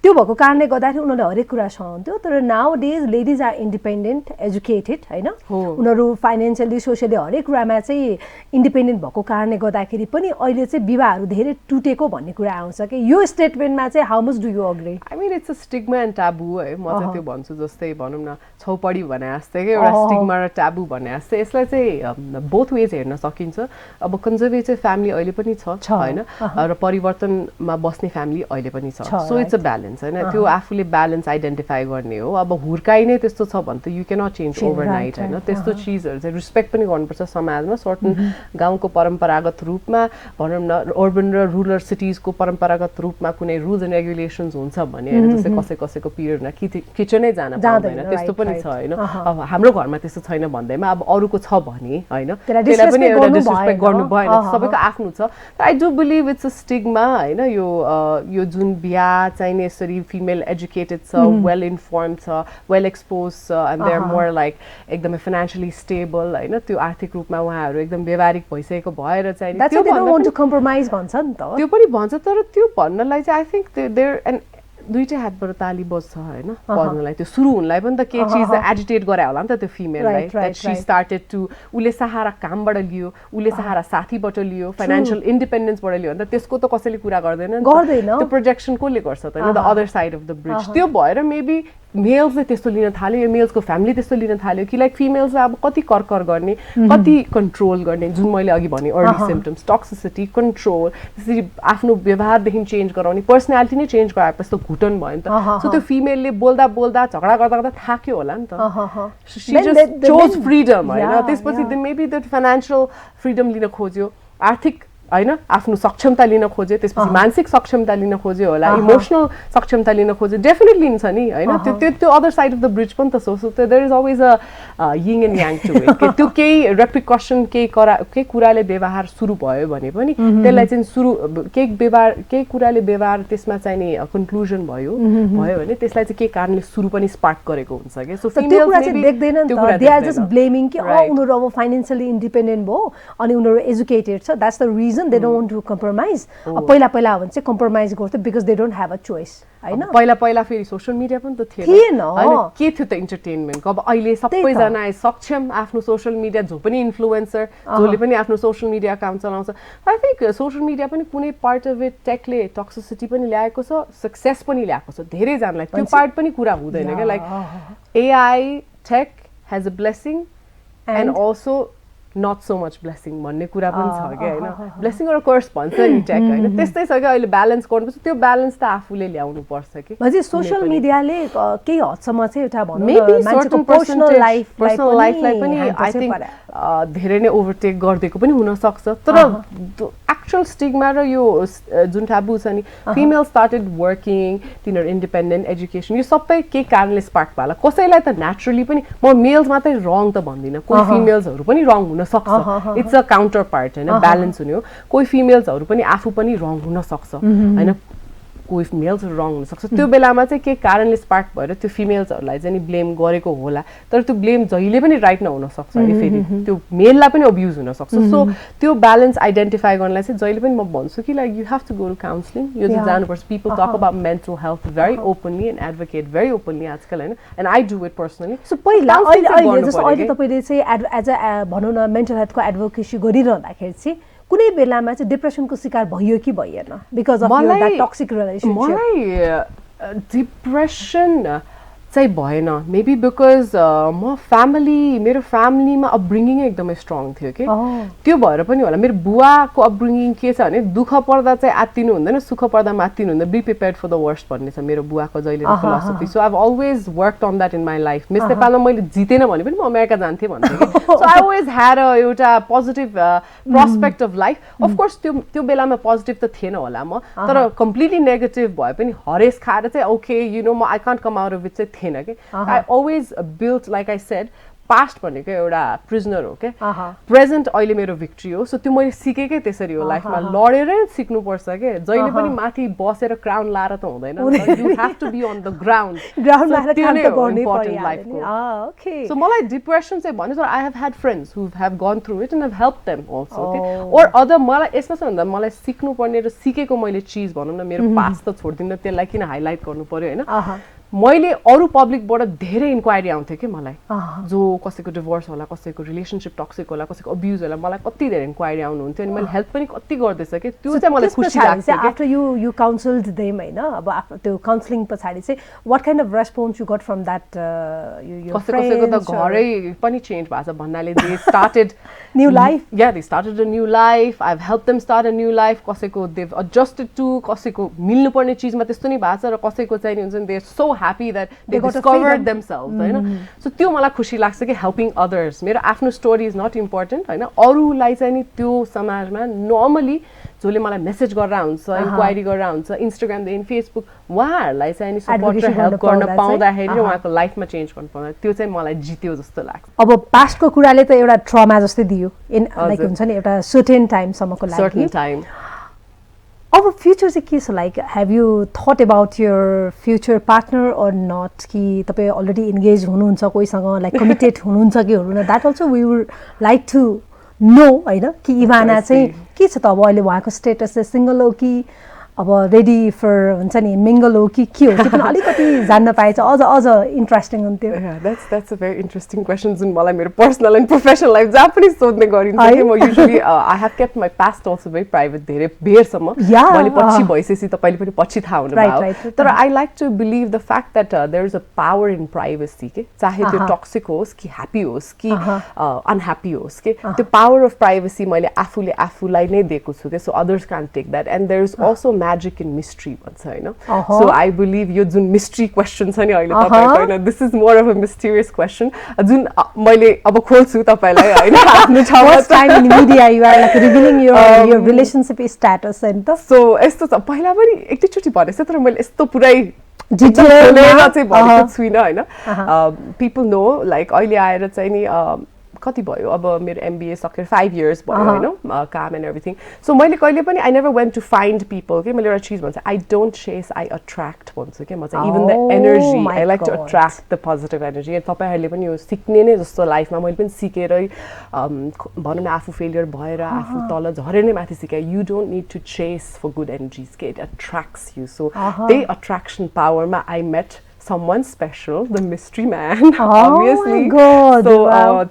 त्यो भएको कारणले गर्दाखेरि उनीहरुले हरेक कुरा सहन्थ्यो तर now days ladies are independent educated हैन उनीहरु फाइनान्शियली सोशली हरेक कुरामा चाहिँ इन्डिपेन्डेन्ट भएको कारणले गर्दाखेरि पनि अहिले चाहिँ विवाहहरु धेरै टुटेको भन्ने कुरा आउँछ कि यो स्टेटमेन्टमा चाहिँ how much do you agree I mean it's a stigma and taboo है म चाहिँ त्यो भन्छु जस्तै भनौं न छौपडी भने जस्तै के एउटा स्टिग्मा र टाबु भने जस्तै यसलाई चाहिँ बोथ वेज हेर्न सकिन्छ अब कन्जर्भेटिभ फ्यामिली अहिले पनि छ हैन र परिवर्तनमा बस्ने फ्यामिली अहिले पनि छ so it's a balance balance हैन त्यो आफूले ब्यालेन्स आइडेन्टिफाई गर्ने हो अब हुर्काइ नै त्यस्तो छ भने त you can not change overnight हैन त्यस्तो चीजहरु चाहिँ रिस्पेक्ट पनि गर्नुपर्छ समाजमा सर्टन गाउँको परम्परागत रूपमा भनौं न अर्बन र रुरल सिटीजको परम्परागत रूपमा कुनै रुल्स एन्ड रेगुलेशन्स हुन्छ भने हैन जस्तै कसैको पिरियडमा किचनै जान पाउँदैन त्यस्तो पनि छ हैन अब हाम्रो घरमा त्यस्तो छैन भन्दैमा अब अरूको छ भने हैन त्यसलाई पनि एउटा डिसरेस्पेक्ट गर्नु भएन सबैको आफ्नो छ I do believe it's a stigma हैन यो जुन बिहा चाहिँ यसरी फिमेल एजुकेटेड छ वेल इन्फर्मड छ वेल एक्सपोज छ and they are more like एकदमै फाइनान्शियली स्टेबल हैन त्यो आर्थिक रूपमा उहाँहरु एकदम व्यावहारिक भइसकेको भएर चाहिँ त्यो भन्न कम्प्रोमाइज भन्छ नि त त्यो पनि भन्छ तर त्यो भन्नलाई चाहिँ आई थिंक देयर एन्ड दुईटै हातबाट ताली बज्छ हैन पढ्नलाई त्यो सुरु हुनलाई पनि त के चीज एजिटेट गरे होला नि त त्यो फिमेललाई दैट शी स्टार्टेड टु उले सहारा कामबाट लियो उले सहारा साथीबाट लियो फाइनान्शियल इन्डिपेन्डेन्सबाट लियो भने त त्यसको त कसैले कुरा गर्दैन त्यो प्रोजेक्सन कोले गर्छ त हैन the other side of the bridge त्यो भएर मेबी मेल्सले त्यस्तो लिन थाल्यो यो मेल्सको फ्यामिली त्यस्तो लिन थाल्यो कि लाइक फिमेल्सले अब कति कर्कर गर्ने कति कन्ट्रोल गर्ने जुन मैले अघि भने अर्ली सिम्पटम्स टक्सिसिटी कन्ट्रोल त्यसरी आफ्नो व्यवहारदेखि चेन्ज गराउने पर्सनालिटी नै चेन्ज गराएपछि त घुटन भयो नि त सो त्यो फिमेलले बोल्दा बोल्दा झगडा गर्दा गर्दा थाक्यो होला नि त शी जस्ट चोज फ्रीडम हैन त्यसपछि मेबी द्याट फाइनान्शियल फ्रीडम लिन खोज्यो आर्थिक हैन आफ्नो सक्षमता लिन खोजे त्यसपछि मानसिक सक्षमता लिन खोज्यो होला इमोशनल सक्षमता लिन खोजे डेफिनेटली लिन्छ नि हैन त्यो other side of the bridge पनि त so there is always a yin and yang to it त्यो केही रेप्रिकसन केही कुराले व्यवहार सुरु भयो भने पनि त्यसलाई चाहिँ सुरु केही कुराले व्यवहार त्यसमा चाहिँ नि कन्क्लुजन भयो भने त्यसलाई चाहिँ के कारणले सुरु पनि स्पार्क गरेको हुन्छ के सो त्यो कुरा चाहिँ देख्दैन नि त दे आर जस्ट ब्लेमिङ कि उनीहरु अब फाइनान्शियली इन्डिपेन्डेन्ट भयो अनि उनीहरु एजुकेटेड छ that's the reason they don't want to compromise पहिला हो भने चाहिँ कम्प्रोमाइज गर्थे because they don't have a choice हैन पहिला फेरि सोशल मिडिया पनि त थिएन हैन के थियो त इन्टरटेनमेन्ट अब अहिले सबैजना सक्षम आफ्नो सोशल मिडिया जो पनि इन्फ्लुएन्सर जोले पनि आफ्नो सोशल मिडिया अकाउन्ट चलाउँछ आई थिंक सोशल मिडिया पनि कुनै पार्ट अफ इट टेकले टक्सिसिटी पनि ल्याएको छ सक्सेस पनि ल्याएको छ धेरै जनालाई त्यो पार्ट पनि कुरा हुँदैन के like AI tech has a blessing and also not so much blessing भन्ने कुरा पनि छ के हैन ब्लेसिङ र कर्स भन्छ नि टेक हैन त्यस्तै छ के अहिले ब्यालेन्स गर्नुपर्छ त्यो ब्यालेन्स त आफूले ल्याउनु पर्छ के भन्छ सोशल मिडियाले केही हदसम्म चाहिँ एउटा भन्नु मान्छेको पर्सनल लाइफलाई पनि आई थिंक धेरै नै ओभरटेक गर्देको पनि हुन सक्छ तर एक्चुअल स्टिग्मा र यो जुन ट्याबु छ नि फिमेल स्टार्टेड वर्किङ तिनीहरु इन्डिपेन्डेन्ट एजुकेसन यो सबै के कारणले स्पार्क भएला कसैलाई त नेचुरली पनि म मेल्स मात्रै रङ त भन्दिन कोही फिमेल्सहरु पनि रङ हुन सक्छ इट्स अ काउन्टर पार्ट हैन ब्यालेन्स हुने हो कोही फिमेल्सहरु पनि आफू पनि रङ हुन सक्छ हैन कोही मेल्सहरु रङ हुन सक्छ त्यो बेलामा चाहिँ के कारणले स्पार्क भएर त्यो फिमेल्सहरुलाई चाहिँ ब्लेम गरेको होला तर त्यो ब्लेम जहिले पनि राइट नहुन सक्छ अनि फेरि त्यो मेललाई पनि अब्युज हुन सक्छ सो त्यो ब्यालेन्स आइडेन्टिफाई गर्नलाई चाहिँ जहिले पनि म भन्छु कि like you have to go to counselling यो चाहिँ जानुपर्छ people talk about mental health very openly and advocate very openly आजकल हैन and I do it personally so पहिला अहिले जस्तो अहिले तपाईले चाहिँ एज अ भनौं न मेन्टल हेल्थको एडभोकेसी गरिरहँदाखेरि चाहिँ कुनै बेलामा चाहिँ डिप्रेसनको शिकार भयो कि भएन because of that toxic relationship मलाई डिप्रेसन चाहिँ भएन मेबी बिकज मेरो फ्यामिलीमा अपब्रिङिङ एकदमै स्ट्रङ थियो के त्यो भएर पनि होला मेरो बुवाको अपब्रिङिङ के छ भने दुःख पर्दा चाहिँ आत्तिनु हुँदैन सुख पर्दा मात्तिनु हुँदैन be prepared for the worst भन्ने छ मेरो बुवाको जहिले philosophy so I have always worked on that in my life miss नेपालमा मैले जितेन भने पनि म अमेरिका जान्थे भन्थे के सो आई अलवेज ह्याड एउटा positive prospect of life of course त्यो बेलामा पोजिटिभ त थिएन होला म तर कम्प्लिटली नेगेटिभ भए पनि हरेस खाएर चाहिँ ओके यु नो म I can't come out of it चाहिँ थिएन के I always built like I said past भनेको एउटा प्रिजनर हो के प्रेजेन्ट अहिले मेरो भिक्ट्री हो सो त्यो मैले सिकेकै त्यसरी हो लाइफमा लडेरै सिक्नुपर्छ के जहिले पनि माथि बसेर क्राउन लाएर त हुँदैन you have to be on the ग्राउन्डमा काम त गर्नै पर्यो लाइफको सो मलाई डिप्रेसन चाहिँ भन्नु तर I have had friends who have gone through it and have help them also के ओर अदर मलाई यसमा चाहिँ भन्दा मलाई सिक्नुपर्ने र सिकेको मैले चिज भनौँ न मेरो पास्ट त छोड्दिनँ त्यसलाई किन हाइलाइट गर्नु पर्यो हैन मैले अरू पब्लिकबाट धेरै इन्क्वायरी आउँथ्यो कि मलाई जो कसैको डिभोर्स होला कसैको रिलेसनशिप टक्सिक होला कसैको अब्युज होला मलाई कति धेरै इन्क्वायरी आउनुहुन्थ्यो अनि मैले हेल्प पनि कति गर्दैछ कि त्यो चाहिँ मलाई खुसी लाग्छ कि आफ्टर यु काउन्सल्ड देम हैन अब त्यो काउन्सलिङ पछाडी चाहिँ what kind of response you got from that यो कसैको त घरै पनि चेन्ज भएको छ भन्नाले दे स्टार्टेड न्यू लाइफ या they started a new life I have help them start a new life कसैको दे एडजस्टेड टु कसैको मिल्नुपर्ने चीजमा त्यस्तो नि भएको छ र कसैको चाहिँ हुन्छ नि they are so happy that they discovered themselves हैन सो त्यो मलाई खुसी लाग्छ कि हेल्पिङ अदर्स मेरो आफ्नो स्टोरी इज नट इम्पोर्टेन्ट हैन अरूलाई चाहिँ नि त्यो समाजमा नर्मली जसले मलाई मेसेज गरेर हुन्छ इन्क्वायरी गरेर हुन्छ इन्स्टाग्रामदेखि फेसबुक उहाँहरूलाई चाहिँ नि सपोर्ट र हेल्प गर्न पाउँदाखेरि उहाँको लाइफमा चेन्ज गर्न पाउँदा त्यो चाहिँ मलाई जित्यो जस्तो लाग्छ अब पास्टको कुराले त एउटा ट्रमा जस्तै दियो इन लाइक हुन्छ नि एउटा सर्टेन टाइमसम्मको लागि सर्टेन टाइम अब फ्युचर चाहिँ के छ like have you thought about your future partner or not कि तपाईँ अलरेडी इन्गेज हुनुहुन्छ कोहीसँग लाइक कमिटेड हुनुहुन्छ कि हुनुहुन्न that also we would like to know होइन कि इभाना चाहिँ के छ त अब अहिले उहाँको स्टेटस चाहिँ सिङ्गल हो कि अब रेडी फर हुन्छ नि मिंगल हो कि के हो त्यो पनि अलिकति जान्न पाए चाहिँ अझ इन्ट्रेस्टिङ हुन्थ्यो that's a very interesting question जुन मलाई मेरो पर्सनल एन्ड प्रोफेसनल लाइफ जहाँ पनि सोध्ने गरिन्छ कि म usually I have kept my past also very private धेरै बेरसम्म मैले पछि भइसकेपछि तपाईँले पनि पछि थाहा हुनुभयो तर I like to believe the fact that there is a power in privacy के चाहे त्यो टक्सिक होस् कि ह्याप्पी होस् कि अनह्याप्पी होस् के त्यो पावर अफ प्राइभेसी मैले आफूले आफूलाई नै दिएको छु के so others can take that and there is also magic in mystery भन्छ हैन so I believe यो जुन mystery question छ नि अहिले तपाईको हैन this is more of a mysterious question जुन मैले अब खोल्छु तपाईलाई हैन आफ्नो ठाउँमा first time in media you are like revealing your relationship status and so यस्तो छ पहिला पनि एकचोटी भनेछ तर मैले यस्तो पुरै डिटेलमा चाहिँ भनेको छुइनँ हैन people know like अहिले आएर चाहिँ नि कति भयो अब मेरो MBA सकेर 5 years भयो हैन काम एन्ड एभ्रिथिङ सो मैले कहिले पनि I never went to find people के मैले एउटा चिज भन्छ I don't chase I attract भन्छु के म चाहिँ even the energy I like to attract the positive energy तपाईँहरूले पनि यो सिक्ने नै जस्तो लाइफमा मैले पनि सिकेरै भनौँ न आफू फेलियर भएर आफू तल झरेर नै माथि सिकाएँ you don't need to chase for good energies के इट अट्र्याक्ट्स यु सो त्यही अट्र्याक्सन पावरमा I met someone special, the mystery man, obviously. My God, so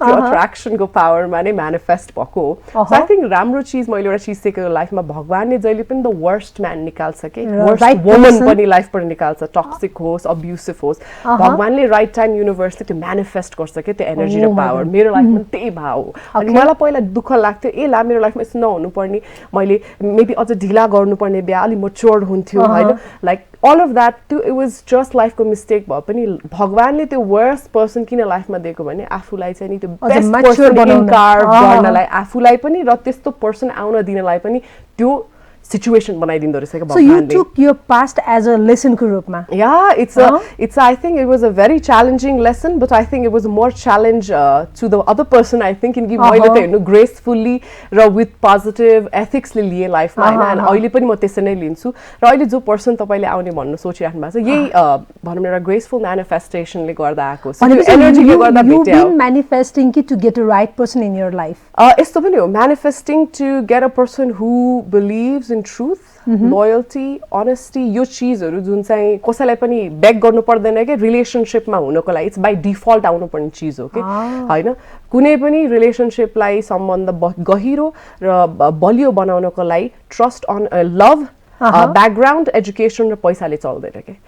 the attraction go power ma nai manifest bhako. So I think राम्रो चीज मैले एउटा चीज सिकेको लाइफमा भगवानले जहिले पनि the worst man निकाल्छ के worst woman पनि लाइफबाट निकाल्छ टक्सिक होस् अब्युसिभ होस् भगवानले राइट टाइम युनिभर्सले त्यो म्यानिफेस्ट गर्छ के त्यो एनर्जी र पावर मेरो लाइफमा त्यही भाव हो अनि मलाई पहिला दुःख लाग्थ्यो ए ला मेरो लाइफमा यस्तो नहुनु पर्ने मैले मेबी अझ ढिला गर्नुपर्ने बिहा अलि मच्योर्ड हुन्थ्यो हैन like all of that too it was just life को mistake भयो पनि भगवानले त्यो worst person किन लाइफमा दिएको भने आफूलाई चाहिँ नि त्यो बेस्ट पर्सन इन्कार गर्नलाई आफूलाई पनि र त्यस्तो पर्सन आउन दिनलाई पनि त्यो situation बनाइदिँदो रहेछ के भगवानले So you took your past as a lesson को रूपमा Yeah it's I think it was a very challenging lesson but I think it was more challenge to the other person I think in मैले त हेर्नु gracefully र with positive ethics ले लिए लाइफमा हैन अनि अहिले पनि म त्यसै नै लिन्छु र अहिले जो पर्सन तपाईले आउने भन्नु सोचिराख्नु भएको छ यही भनौँ न एउटा graceful manifestation ले गर्दा आएको छ एनर्जी ले गर्दा भेट्यो You've been manifesting to get a right person in your life यस्तो पनि हो manifesting to get a person who believes in truth loyalty honesty यो चीजहरु जुन चाहिँ कसैलाई पनि बेग गर्नु पर्दैन के रिलेशनशिपमा हुनको लागि इट्स बाइ डिफल्ट आउनु पर्ने चीज हो के हैन कुनै पनि रिलेशनशिपलाई सम्बन्ध गहिरो र बलियो बनाउनको लागि trust on love background education र पैसाले चल्दैन के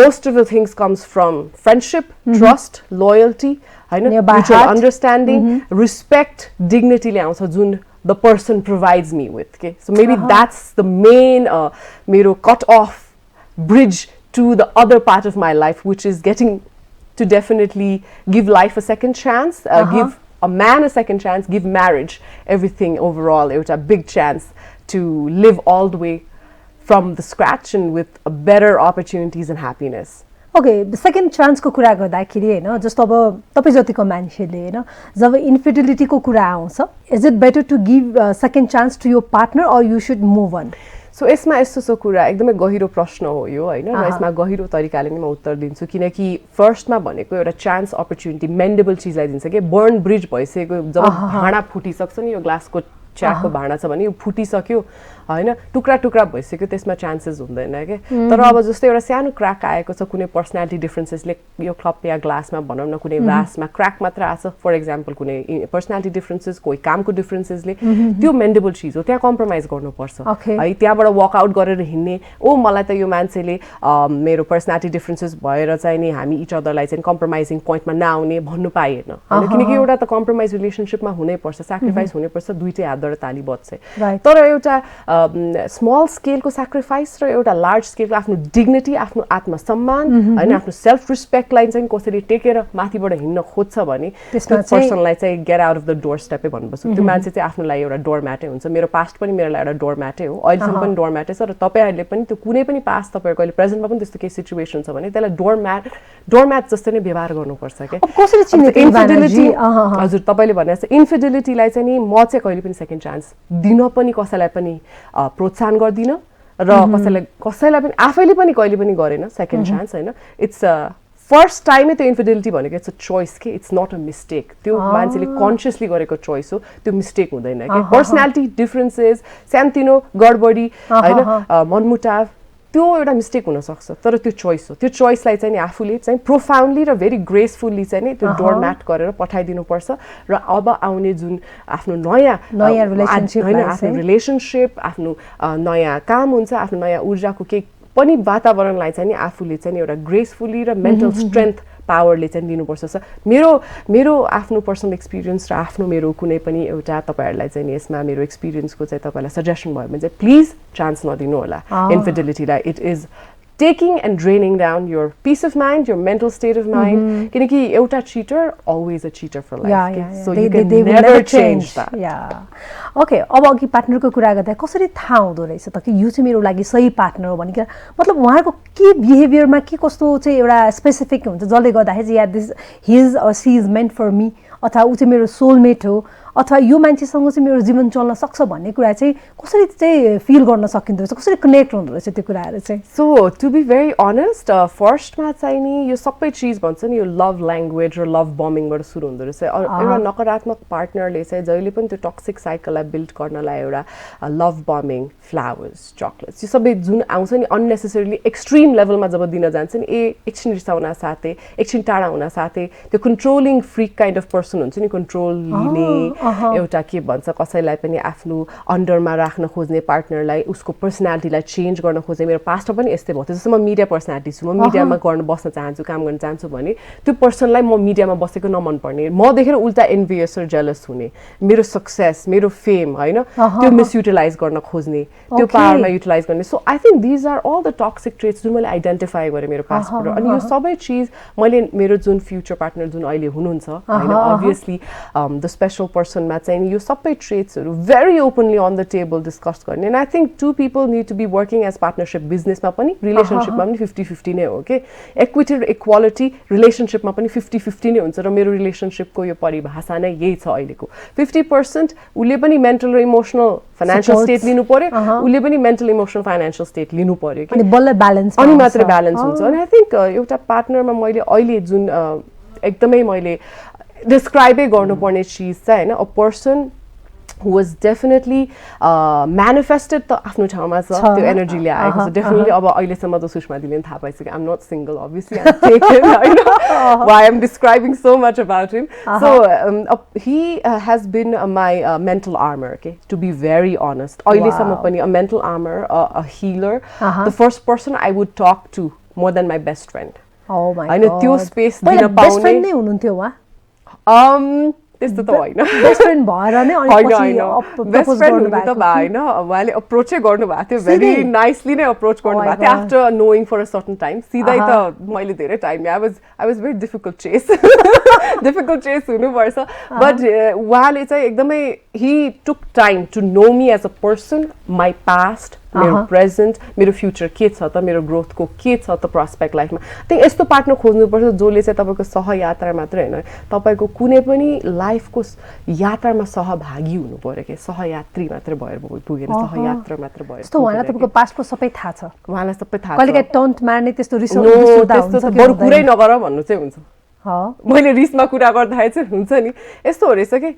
most of the things comes from friendship trust loyalty हैन म्युचुअल अन्डरस्ट्यान्डिङ रिस्पेक्ट डिग्निटीले आउँछ जुन the person provides me with okay so maybe that's the main mero cut off bridge to the other part of my life which is getting to definitely give life a second chance give a man a second chance give marriage everything overall it's a big chance to live all the way from the scratch and with a better opportunities and happiness okay second चान्सको कुरा गर्दाखेरि हैन जस्तो अब तपाई जतिको मान्छेले हैन जब इन्फिडेलिटीको कुरा आउँछ is it better to give second chance to your partner or you should move on so यसमा यस्तो कुरा एकदमै गहिरो प्रश्न हो यो हैन र यसमा गहिरो तरिकाले नै म उत्तर दिन्छु किनकि फर्स्टमा भनेको एउटा चान्स अपर्च्युनिटी मेन्डेबल चीजलाई दिन्छ के बर्न ब्रिज भइसकेको जब भाँडा फुटिसक्छ नि यो ग्लासको चियाको भाँडा छ भने यो फुटिसक्यो हैन टुक्रा टुक्रा भइसक्यो त्यसमा चान्सेस हुँदैन के तर अब जस्तै एउटा सानो क्र्याक आएको छ कुनै पर्सनालिटी डिफरेन्सेसले यो कप या ग्लासमा भनौँ न कुनै भ्यासमा क्र्याक मात्र आछ फर एक्जाम्पल कुनै पर्सनालिटी डिफरेन्सेस कोही कामको डिफरेन्सेसले त्यो मेन्डेबल चिज हो त्यहाँ कम्प्रोमाइज गर्नुपर्छ है त्यहाँबाट वर्कआउट गरेर हिँड्ने ओ मलाई त यो मान्छेले मेरो पर्सनालिटी डिफरेन्सेस भएर चाहिँ नि हामी इच अदरलाई चाहिँ कम्प्रोमाइजिङ पोइन्टमा नआउने भन्नु पाइएन हैन किनकि एउटा त कम्प्रोमाइज रिलेसनसिपमा हुनैपर्छ स्याक्रिफाइस हुनैपर्छ दुईटै हातबाट ताली बज्छ तर एउटा स्मल स्केलको स्याक्रिफाइस र एउटा लार्ज स्केलको आफ्नो डिग्निटी आफ्नो आत्मसम्मान हैन आफ्नो सेल्फ रिस्पेक्टलाई चाहिँ कसरी टेकेर माथिबाट हिँड्न खोज्छ भने त्यो पर्सनलाई चाहिँ get out of the door स्टेपै भन्नुपर्छ त्यो मान्छे चाहिँ आफ्नो लागि एउटा डोर म्याटै हुन्छ मेरो पास्ट पनि मेरो लागि एउटा डोर म्याटै हो अहिलेसम्म पनि डोर म्याटै छ र तपाईँहरूले पनि त्यो कुनै पनि पास्ट तपाईँहरूको अहिले प्रेजेन्टमा पनि त्यस्तो केही सिचुएसन छ भने त्यसलाई डोर म्याट जस्तै नै व्यवहार गर्नुपर्छ के इन्फिडेलिटी हजुर तपाईँले भने जस्तो इन्फिडेलिटीलाई चाहिँ नि म चाहिँ कहिले पनि सेकेन्ड चान्स दिन पनि कसैलाई पनि प्रोत्साहन गर्दिनँ र कसैलाई पनि आफैले पनि कहिले पनि गरेन सेकेन्ड चान्स हैन इट्स फर्स्ट टाइमै त्यो इन्फिडेलिटी भनेको इट्स अ चोइस के इट्स नट अ मिस्टेक त्यो मान्छेले कन्सियसली गरेको चोइस हो त्यो मिस्टेक हुँदैन के पर्सनालिटी डिफरेन्सेस सानोतिनो गडबडी हैन मनमुटाव त्यो एउटा मिस्टेक हुन सक्छ तर त्यो चोइस हो त्यो चोइसलाई चाहिँ नि आफूले चाहिँ प्रोफाउन्डली र भेरी ग्रेसफुल्ली चाहिँ नि त्यो डोर म्याट गरेर पठाइदिनुपर्छ र अब आउने जुन आफ्नो नयाँ रिलेसनसिप आफ्नो नयाँ काम हुन्छ आफ्नो नयाँ ऊर्जाको केही पनि वातावरणलाई चाहिँ नि आफूले चाहिँ एउटा ग्रेसफुल्ली र मेन्टल स्ट्रेन्थ पावरले चाहिँ दिनुपर्छ मेरो आफ्नो पर्सनल एक्सपिरियन्स र आफ्नो मेरो कुनै पनि एउटा तपाईहरुलाई चाहिँ यसमा मेरो एक्सपिरियन्सको चाहिँ तपाईलाई सजेसन भयो भने चाहिँ प्लिज चान्स नदिनु होला इन्फिडेलिटीलाई it is taking and draining down your peace of mind, your mental state of mind. किनकि एउटा cheater, always a cheater for life. So you can never change that. Okay, अब अघि पार्टनरको कुरा गर्दा कसरी थाहा हुँदो रहेछ त कि यो चाहिँ मेरो लागि सही पार्टनर हो भनिकन मतलब उहाँको के बिहेभियरमा के कस्तो चाहिँ एउटा स्पेसिफिक हुन्छ जसले गर्दाखेरि या this his or she is meant for me अथवा उ चाहिँ मेरो सोलमेट हो अथवा यो मान्छेसँग चाहिँ मेरो जीवन चल्न सक्छ भन्ने कुरा चाहिँ कसरी चाहिँ फिल गर्न सकिँदो रहेछ कसरी कनेक्ट हुँदो रहेछ त्यो कुराहरू चाहिँ so to be very honest फर्स्टमा चाहिँ नि यो सबै चिज भन्छ नि यो लभ ल्याङ्ग्वेज र लभ बमिङबाट सुरु हुँदो रहेछ एउटा नकारात्मक पार्टनरले चाहिँ जहिले पनि त्यो टक्सिक साइकललाई बिल्ड गर्नलाई एउटा लभ बमिङ फ्लावर्स चकलेट्स यो सबै जुन आउँछ नि अननेसेसरीली एक्सट्रिम लेभलमा जब दिन जान्छ नि एकछिन रिसाउन साथै एकछिन टाढा हुन साथै त्यो कन्ट्रोलिङ फ्रिक काइन्ड अफ पर्सन हुन्छ नि कन्ट्रोल लिने एउटा के भन्छ कसैलाई पनि आफ्नो अन्डरमा राख्न खोज्ने पार्टनरलाई उसको पर्सनालिटीलाई चेन्ज गर्न खोज्ने मेरो पास्टमा पनि यस्तै भयो जस्तो म मिडिया पर्सनालिटी छु म मिडियामा बस्न चाहन्छु काम गर्न चाहन्छु भने त्यो पर्सनलाई म मिडियामा बसेको नमन पर्ने म देखेर उल्टा एन्भियस र जेलस हुने मेरो सक्सेस मेरो फेम हैन त्यो मिसयुटिलाइज गर्न खोज्ने त्यो पावरमा युटिलाइज गर्ने so I think these are all the toxic traits जुन मैले आइडेन्टिफाई गरेँ मेरो पास्टबाट अनि यो सबै चिज मैले मेरो जुन फ्युचर पार्टनर जुन अहिले हुनुहुन्छ हैन obviously the special person मा चाहिँ यो सबै ट्रेट्सहरु very openly on the table discuss गर्ने and I think two people need to be working as partnership business मा पनि relationship मा पनि 50-50 नै हो के equity र equality relationship मा पनि 50-50 नै हुन्छ र मेरो relationship को यो परिभाषा नै यही छ अहिलेको 50% उले पनि mental र emotional financial state लिनु पर्यो उले पनि mental emotional financial state लिनु पर्यो के अनि बल्ल ब्यालेन्स अनि मात्र ब्यालेन्स हुन्छ अनि I think एउटा पार्टनरमा मैले अहिले जुन एकदमै मैले डिस्क्राइबै गर्नुपर्ने चिज चाहिँ हैन a person who was definitely manifested त आफ्नो ठाउँमा छ त्यो एनर्जीले आएको छ डेफिनेटली अब अहिलेसम्म त सुषमा दिदीले थाहा पाइसक्यो I'm not single obviously I'm taken I know why I'm describing so much about him so he has been my mental armor okay to be very honest अहिलेसम्म पनि a mental armor a healer the first person I would talk to more than my best friend oh my god हैन त्यो space दिन पाउने best friend नै हुनुहुन्थ्यो उहाँ त्यस्तो त होइन बेस्ट फ्रेन्ड भएर नै अनि पछि बेस्ट फ्रेन्ड हुनु त भएन उहाँले अप्रोचै गर्नु भएको थियो भेरी नाइसली नै अप्रोच गर्नु भएको थियो after knowing for a certain time सिधै त मैले धेरै time I was very difficult chase हुनुपर्छ बट उहाँले चाहिँ एकदमै he took time to know me as a person my past मेरो प्रेजेन्ट मेरो फ्युचर के छ त मेरो ग्रोथको के छ त प्रोस्पेक्ट लाइफमा त्यही यस्तो पार्टनर खोज्नुपर्छ जसले चाहिँ तपाईँको सहयात्रा मात्रै होइन तपाईँको कुनै पनि लाइफको यात्रामा सहभागी हुनु पर्यो के सहयात्री मात्र भएर पुगेन सहयात्रा मात्र भयो त्यस्तो उहाँलाई तपाईँको पास्टको सबै थाहा छ उहाँलाई सबै थाहा छ कहिलेकाहीँ टन्ट मार्ने त्यस्तो रिसौँदा हुन्छ बरु कुरै नगर भन्नु चाहिँ हुन्छ मैले रिसमा कुरा गर्दाखेरि चाहिँ हुन्छ नि यस्तो हो रहेछ कि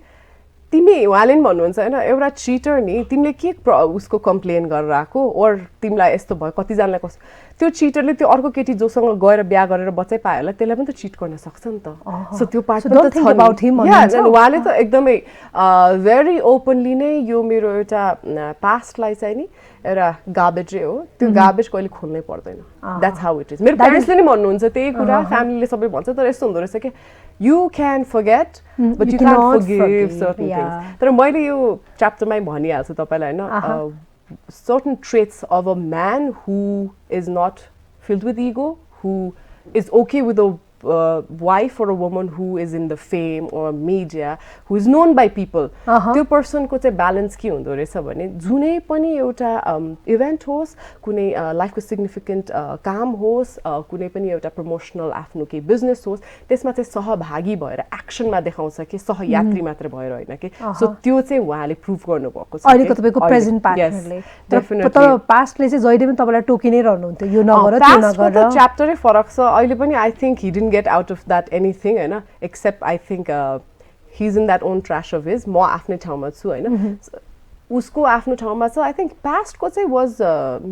तिमी उहाँले नि भन्नुहुन्छ होइन एउटा चिटर नि तिमीले के उसको कम्प्लेन गरेर आएको ओर तिमीलाई यस्तो भयो कतिजनालाई कस्तो त्यो चिटरले त्यो अर्को केटी जोसँग गएर बिहा गरेर बच्चै पायो होला त्यसलाई पनि त चिट गर्न सक्छ नि त सो त्यो पार्ट पनि त छ उहाँले त एकदमै भेरी ओपनली नै यो मेरो एउटा पास्टलाई चाहिँ नि एउटा गार्बेजै हो त्यो गार्बेज कहिले खोल्नै पर्दैन द्याट्स हाउ इट इज मेरो प्यारेन्ट्सले नि भन्नुहुन्छ त्यही कुरा फ्यामिलीले सबै भन्छ तर यस्तो हुँदो रहेछ कि you can forget but you can't forgive certain things तर मैले यो च्याप्टरमै भनिहाल्छु तपाईलाई हैन certain traits of a man who is not filled with ego who is okay with a wife or a woman who is in the fame or media who is known by people त्यो person को चाहिँ balance के हुँदो रहेछ भने जुनै पनि एउटा इभेन्ट होस् कुनै लाइफको सिग्निफिकेन्ट काम होस् कुनै पनि एउटा प्रमोसनल आफ्नो के बिजनेस होस् त्यसमा चाहिँ सहभागी भएर एक्सनमा देखाउँछ कि सहयात्री मात्र भएर हैन कि सो त्यो चाहिँ उहाँले प्रुफ गर्नु भएको छ अहिलेको तपाईको प्रेजेन्ट पार्टनरले तर पास्टले चाहिँ जहिले पनि तपाईलाई टोकिनै रहनुहुन्थ्यो यो नगर त्यो नगर पास्टको च्याप्टरै फरक छ अहिले पनि I think he didn't get out of that anything हैन except I think he's in that own trash of his म आफ्नै ठाउँमा छु हैन उसको आफ्नो ठाउँमा छ आई थिंक पास्ट को चाहिँ वाज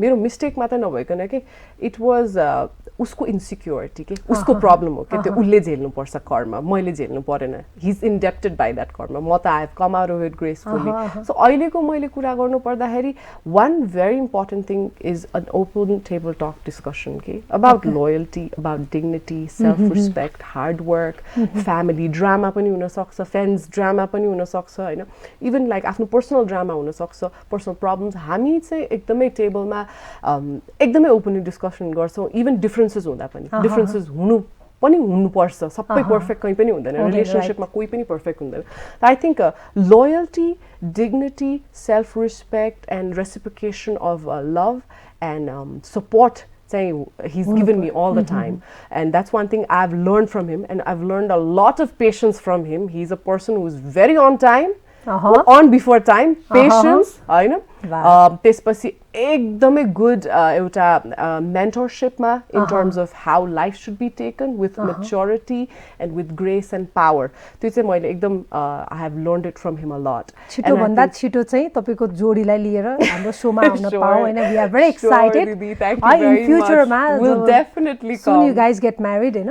मेरो मिस्टेक मात्र नभइकन कि इट वाज उसको इन्सिक्योरिटी के उसको प्रब्लम हो कि त्यो उले झेल्नु पर्छ कर्म मैले झेल्नु परेन ही इज इन्डेप्टेड बाइ दैट कर्म म त I have come out of it gracefully so अहिलेको मैले कुरा गर्नु पर्दाखेरि one very important thing is an open table talk discussion के about loyalty about dignity self respect hard work family drama पनि हुन सक्छ friends drama पनि हुन सक्छ हैन even like आफ्नो पर्सनल ड्रामा हुन सक्छ पर्सनल प्रब्लम्स हामी चाहिँ एकदमै टेबलमा एकदमै ओपनली डिस्कसन गर्छौं इभन डिफरेन्सेस हुँदा पनि डिफरेन्सेस हुनु पर्छ सबै पर्फेक्ट कहीं पनि हुँदैन रिलेशनशिपमा कोही पनि पर्फेक्ट हुँदैन I think loyalty dignity self respect and reciprocation of love and support he's given me all the time and that's one thing I've learned from him and I've learned a lot of patience from him he's a person who's very on time on before time patience हैन त्यसपछि एकदमै good एउटा मेन्टरशिपमा in terms of how life should be taken with maturity and with grace and power त्यो चाहिँ मैले एकदम I have learned it from him a lot छिटो भन्दा छिटो चाहिँ तपाईको जोडीलाई लिएर हाम्रो शोमा आउन पाऊ हैन we are very excited in फ्युचरमा will definitely come you guys get married हैन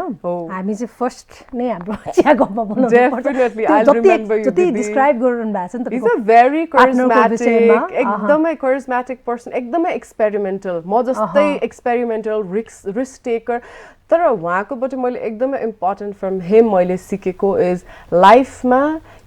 हामी चाहिँ फर्स्ट नै हाम्रो चिया गफमा बोलाउनु पर्छ डेफिनेटली आई रिमेम्बर यु जति डिस्क्राइब गरिरहनु भएको छ नि तपाईको इज अ भेरी करिस्मेटिक एकदमै करिस्मेटिक पर्सन एकदमै एक्सपेरिमेन्टल म जस्तै एक्सपेरिमेन्टल रिस्क टेकर तर उहाँकोबाट मैले एकदमै इम्पोर्टेन्ट फ्रम हिम मैले सिकेको इज लाइफमा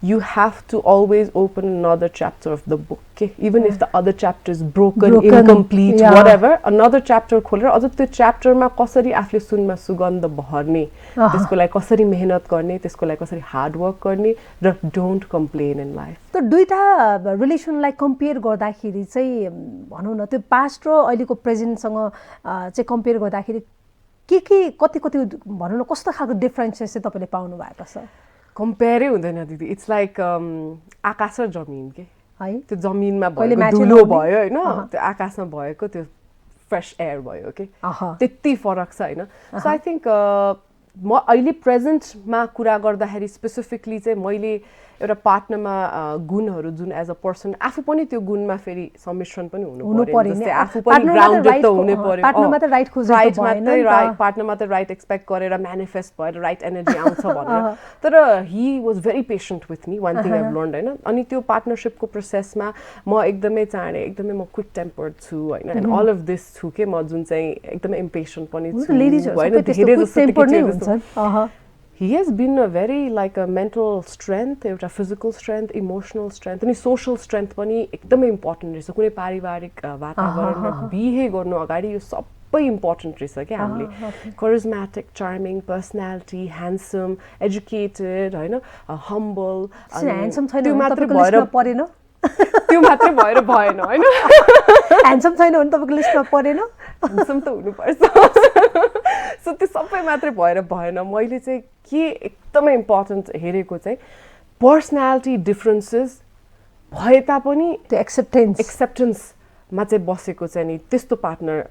you have to always open another chapter of the book okay? even if the other chapter is broken incomplete whatever another chapter खोलेर अझ त्यो च्याप्टरमा कसरी आफूले सुनमा सुगन्ध भर्ने त्यसको लागि कसरी मेहनत गर्ने त्यसको लागि कसरी हार्ड वर्क गर्ने र डोन्ट कम्प्लेन इन लाइफ त दुईटा रिलेसनलाई कम्पेयर गर्दाखेरि चाहिँ भनौं न त्यो पास्ट र अहिलेको प्रेजेन्टसँग चाहिँ कम्पेयर गर्दाखेरि के कति भनौं न कस्तो खालको डिफरेन्सेस चाहिँ तपाईले पाउनु भएको छ कम्पेयरै हुँदैन दिदी इट्स लाइक आकाश र जमिन के है त्यो जमिनमा भएको धुलो भयो हैन त्यो आकाशमा भएको त्यो फ्रेश एयर भयो के त्यति फरक छ हैन सो आई थिंक म अहिले प्रेजेन्टमा कुरा गर्दाखेरि स्पेसिफिकली चाहिँ मैले एउटा पार्टनरमा गुणहरू जुन एज अ पर्सन आफू पनि त्यो गुणमा फेरि सम्मिश्रण पनि हुनु पर्यो जस्तै आफू पनि ग्राउन्डेड त हुनै पर्यो पार्टनरमा त राइट खोजेको भएन पार्टनरमा त राइट एक्सपेक्ट गरेर म्यानिफेस्ट भएर राइट एनर्जी आउँछ भनेर तर he was very patient with me one thing I have learned हैन अनि त्यो पार्टनरशिपको प्रोसेसमा म एकदमै चाहने एकदमै म क्विक टेम्पर्ड छु हैन एन्ड अल अफ दिस छु के म जुन चाहिँ एकदमै इम्पेशेन्ट पनि छु हैन धेरै जस्तो He has been a very like a mental strength, एउटा physical strength, emotional strength, अनि social strength पनि एकदमै important रहेछ कुनै पारिवारिक वातावरणमा बिहे गर्नु अगाडि यो सबै important रहेछ के हामीले charismatic, charming, personality, handsome, educated, हैन humble handsome छैन भने तपाईको लिस्टमा परेन त्यो मात्र भएर भएन हैन ह्यान्डसम छैन भने तपाईको लिस्टमा परेन ह्यान्डसम त हुनुपर्छ सो त्यो सबै मात्र भएर भएन मैले चाहिँ के एकदमै इम्पोर्टेन्ट हेरेको चाहिँ पर्सनालिटी डिफरेन्सेस भए तापनि त्यो एक्सेप्टेन्समा चाहिँ बसेको चाहिँ नि त्यस्तो पार्टनर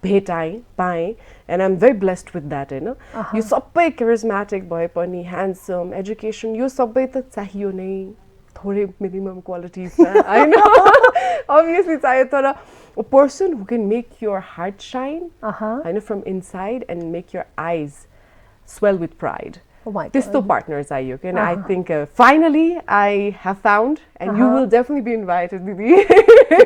पाएँ and I am very blessed with that हैन यो सबै करिस्मेटिक भए पनि ह्यान्डसम एजुकेसन यो सबै त चाहियो नै थोरै minimum qualities I know obviously चाहियो तर a person who can make your heart shine I know from inside and make your eyes swell with pride. Oh my God. त्यस्तो partner चाहियो and I think finally I have found and you will definitely be invited दिदी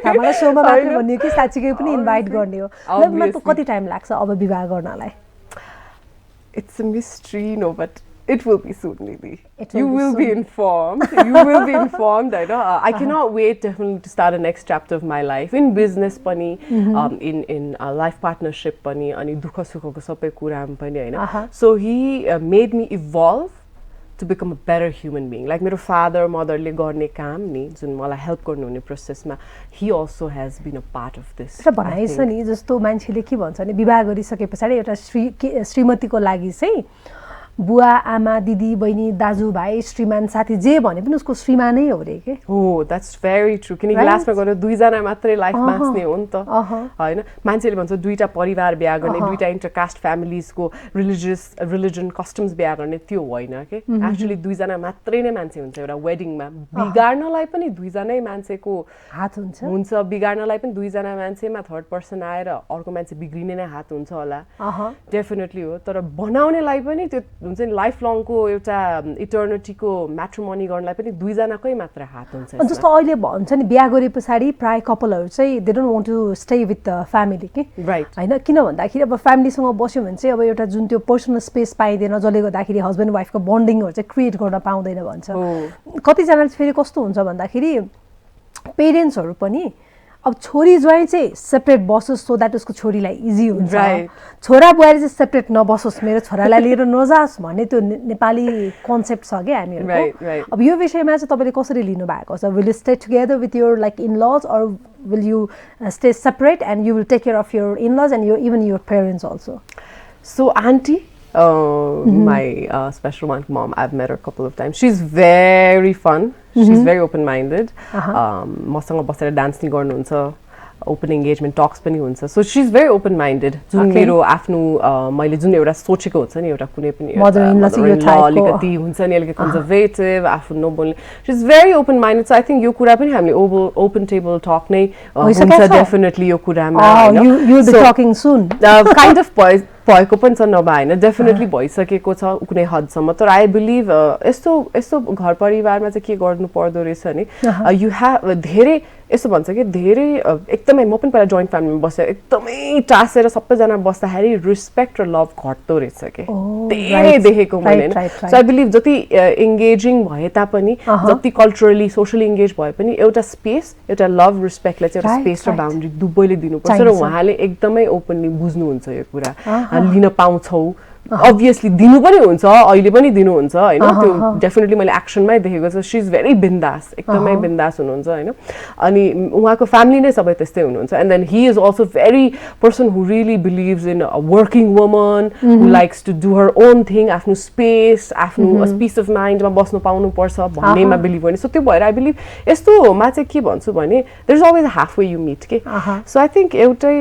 मलाई सोमा मात्र भन्यो कि साच्चै पनि invite गर्ने हो मतलब कति टाइम लाग्छ अब विवाह गर्नलाई It's a mystery, no, but it will be soon, maybe. You will be informed. You will be informed. I know. I cannot wait definitely to start the next chapter of my life in business, pani, in life partnership, pani, ani dukha sukha ko sabai kuram pani, I know. So he made me evolve to become a better human being. Like my father, mother le गर्ने काम नि जुन मलाई help गर्नु हुने प्रोसेसमा he also has been a part of this. र भनाइ छ नि जस्तो मान्छेले के भन्छ नि विवाह गरिसकेपछि एउटा श्रीमतीको लागि चाहिँ बुवा आमा दिदी बहिनी दाजु भाइ श्रीमान साथी जे भने पनि उसको श्रीमानै हो रे के हो that's very true किन ग्लासमा गएर दुई जना मात्रै लाइफ बाँच्ने हो नि त हैन मान्छेले भन्छ दुईटा परिवार बिहे गर्ने दुईटा इन्टरकास्ट फ्यामिलीजको रिलिजन कस्टम्स बिहे गर्ने त्यो होइन के एक्चुअली दुई जना मात्रै नै मान्छे हुन्छ एउटा वेडिङमा बिगार्नलाई पनि दुई जनै मान्छेको हात हुन्छ बिगार्नलाई पनि दुई जना मान्छेमा थर्ड पर्सन आएर अर्को मान्छे बिग्रिने नै हात हुन्छ होला डेफिनेटली हो तर बनाउनेलाई पनि त्यो हुन्छ नि लाइफ लङ को एउटा इटर्निटीको म्याट्रिमोनी गर्नलाई पनि दुई जनाकै मात्र हात हुन्छ जस्तो अहिले भन्छ नि बिहे गरेपछि प्राय कपलहरु चाहिँ they don't want to stay with the family के राइट हैन किन भन्दाखेरि अब फ्यामिलीसँग बस्यो भने चाहिँ अब एउटा जुन त्यो पर्सनल स्पेस पाइदैन जसले गर्दाखेरि हस्बैन्ड वाइफको बन्डिङहरु चाहिँ क्रिएट गर्न पाउँदैन भन्छ कति जनाले फेरि कस्तो हुन्छ भन्दाखेरि पेरेन्ट्सहरु पनि अब छोरी ज्वाइँ चाहिँ सेपरेट बसोस् सो दैट उसको छोरीलाई इजी हुन्छ छोरा बुहारी चाहिँ सेपरेट नबसोस् मेरो छोरालाई लिएर नजाओस् भन्ने त्यो नेपाली कन्सेप्ट छ के हामीहरुको अब यो विषयमा चाहिँ तपाईले कसरी लिनु भएको छ will you stay together with your like in law or will you stay separate and you will take care of your in law and your even your parents also so auntie my special one mom, I've met her a couple of times. She's very fun. She's very open-minded. मसँग बसेर dance नि गर्नुहुन्छ open engagement talks पनि हुन्छ so she's very open-minded जुन मेरो आफ्नो मैले जुन एउटा सोचेको हुन्छ नि एउटा कुनै पनि अलिकति हुन्छ नि अलिकति कन्जर्भेटिभ आफ्नो नबोल्ने she's very open-minded so I think यो कुरा पनि हामीले open table talk नै हुन्छ definitely यो कुरामा you'll be talking soon kind of भएको पनि छ नभए हैन डेफिनेटली भइसकेको छ कुनै हदसम्म तर आई बिलिभ यस्तो घर परिवारमा चाहिँ के गर्नु पर्दो रहेछ नि यु ह्याभ धेरै यस्तो भन्छ कि धेरै एकदमै म पनि पहिला जोइन्ट फ्यामिलीमा बसेँ एकदमै टासेर सबैजना बस्दाखेरि रिस्पेक्ट र लभ घट्दो रहेछ के धेरै देखेको मैले सो आई बिलिभ जति एंगेजिङ भए तापनि जति कल्चरली सोशली एंगेज भए पनि एउटा स्पेस एउटा लभ रिस्पेक्टलाई चाहिँ एउटा स्पेस र बाउन्ड्री दुवैले दिनुपर्छ र उहाँले एकदमै ओपनली बुझ्नुहुन्छ यो कुरा लिन पाउँछौ obviously दिनु पनि हुन्छ अहिले पनि दिनु हुन्छ हैन त्यो डेफिनेटली मैले एक्सनमै देखेको छ शी इज भेरी बिन्दास एकदमै बिन्दास हुनुहुन्छ हैन अनि उहाँको फ्यामिली नै सबै त्यस्तै हुनुहुन्छ and then he is also very person who really believes in a working woman who likes to do her own thing आफ्नो स्पेस आफ्नो पीस अफ माइन्डमा बस्नु पाउनु पर्छ भन्नेमा बिलिभ गर्ने सो त्यो भएर आई बिलिभ यस्तोमा चाहिँ के भन्छु भने there is always a half way you meet के सो आई थिंक एउटै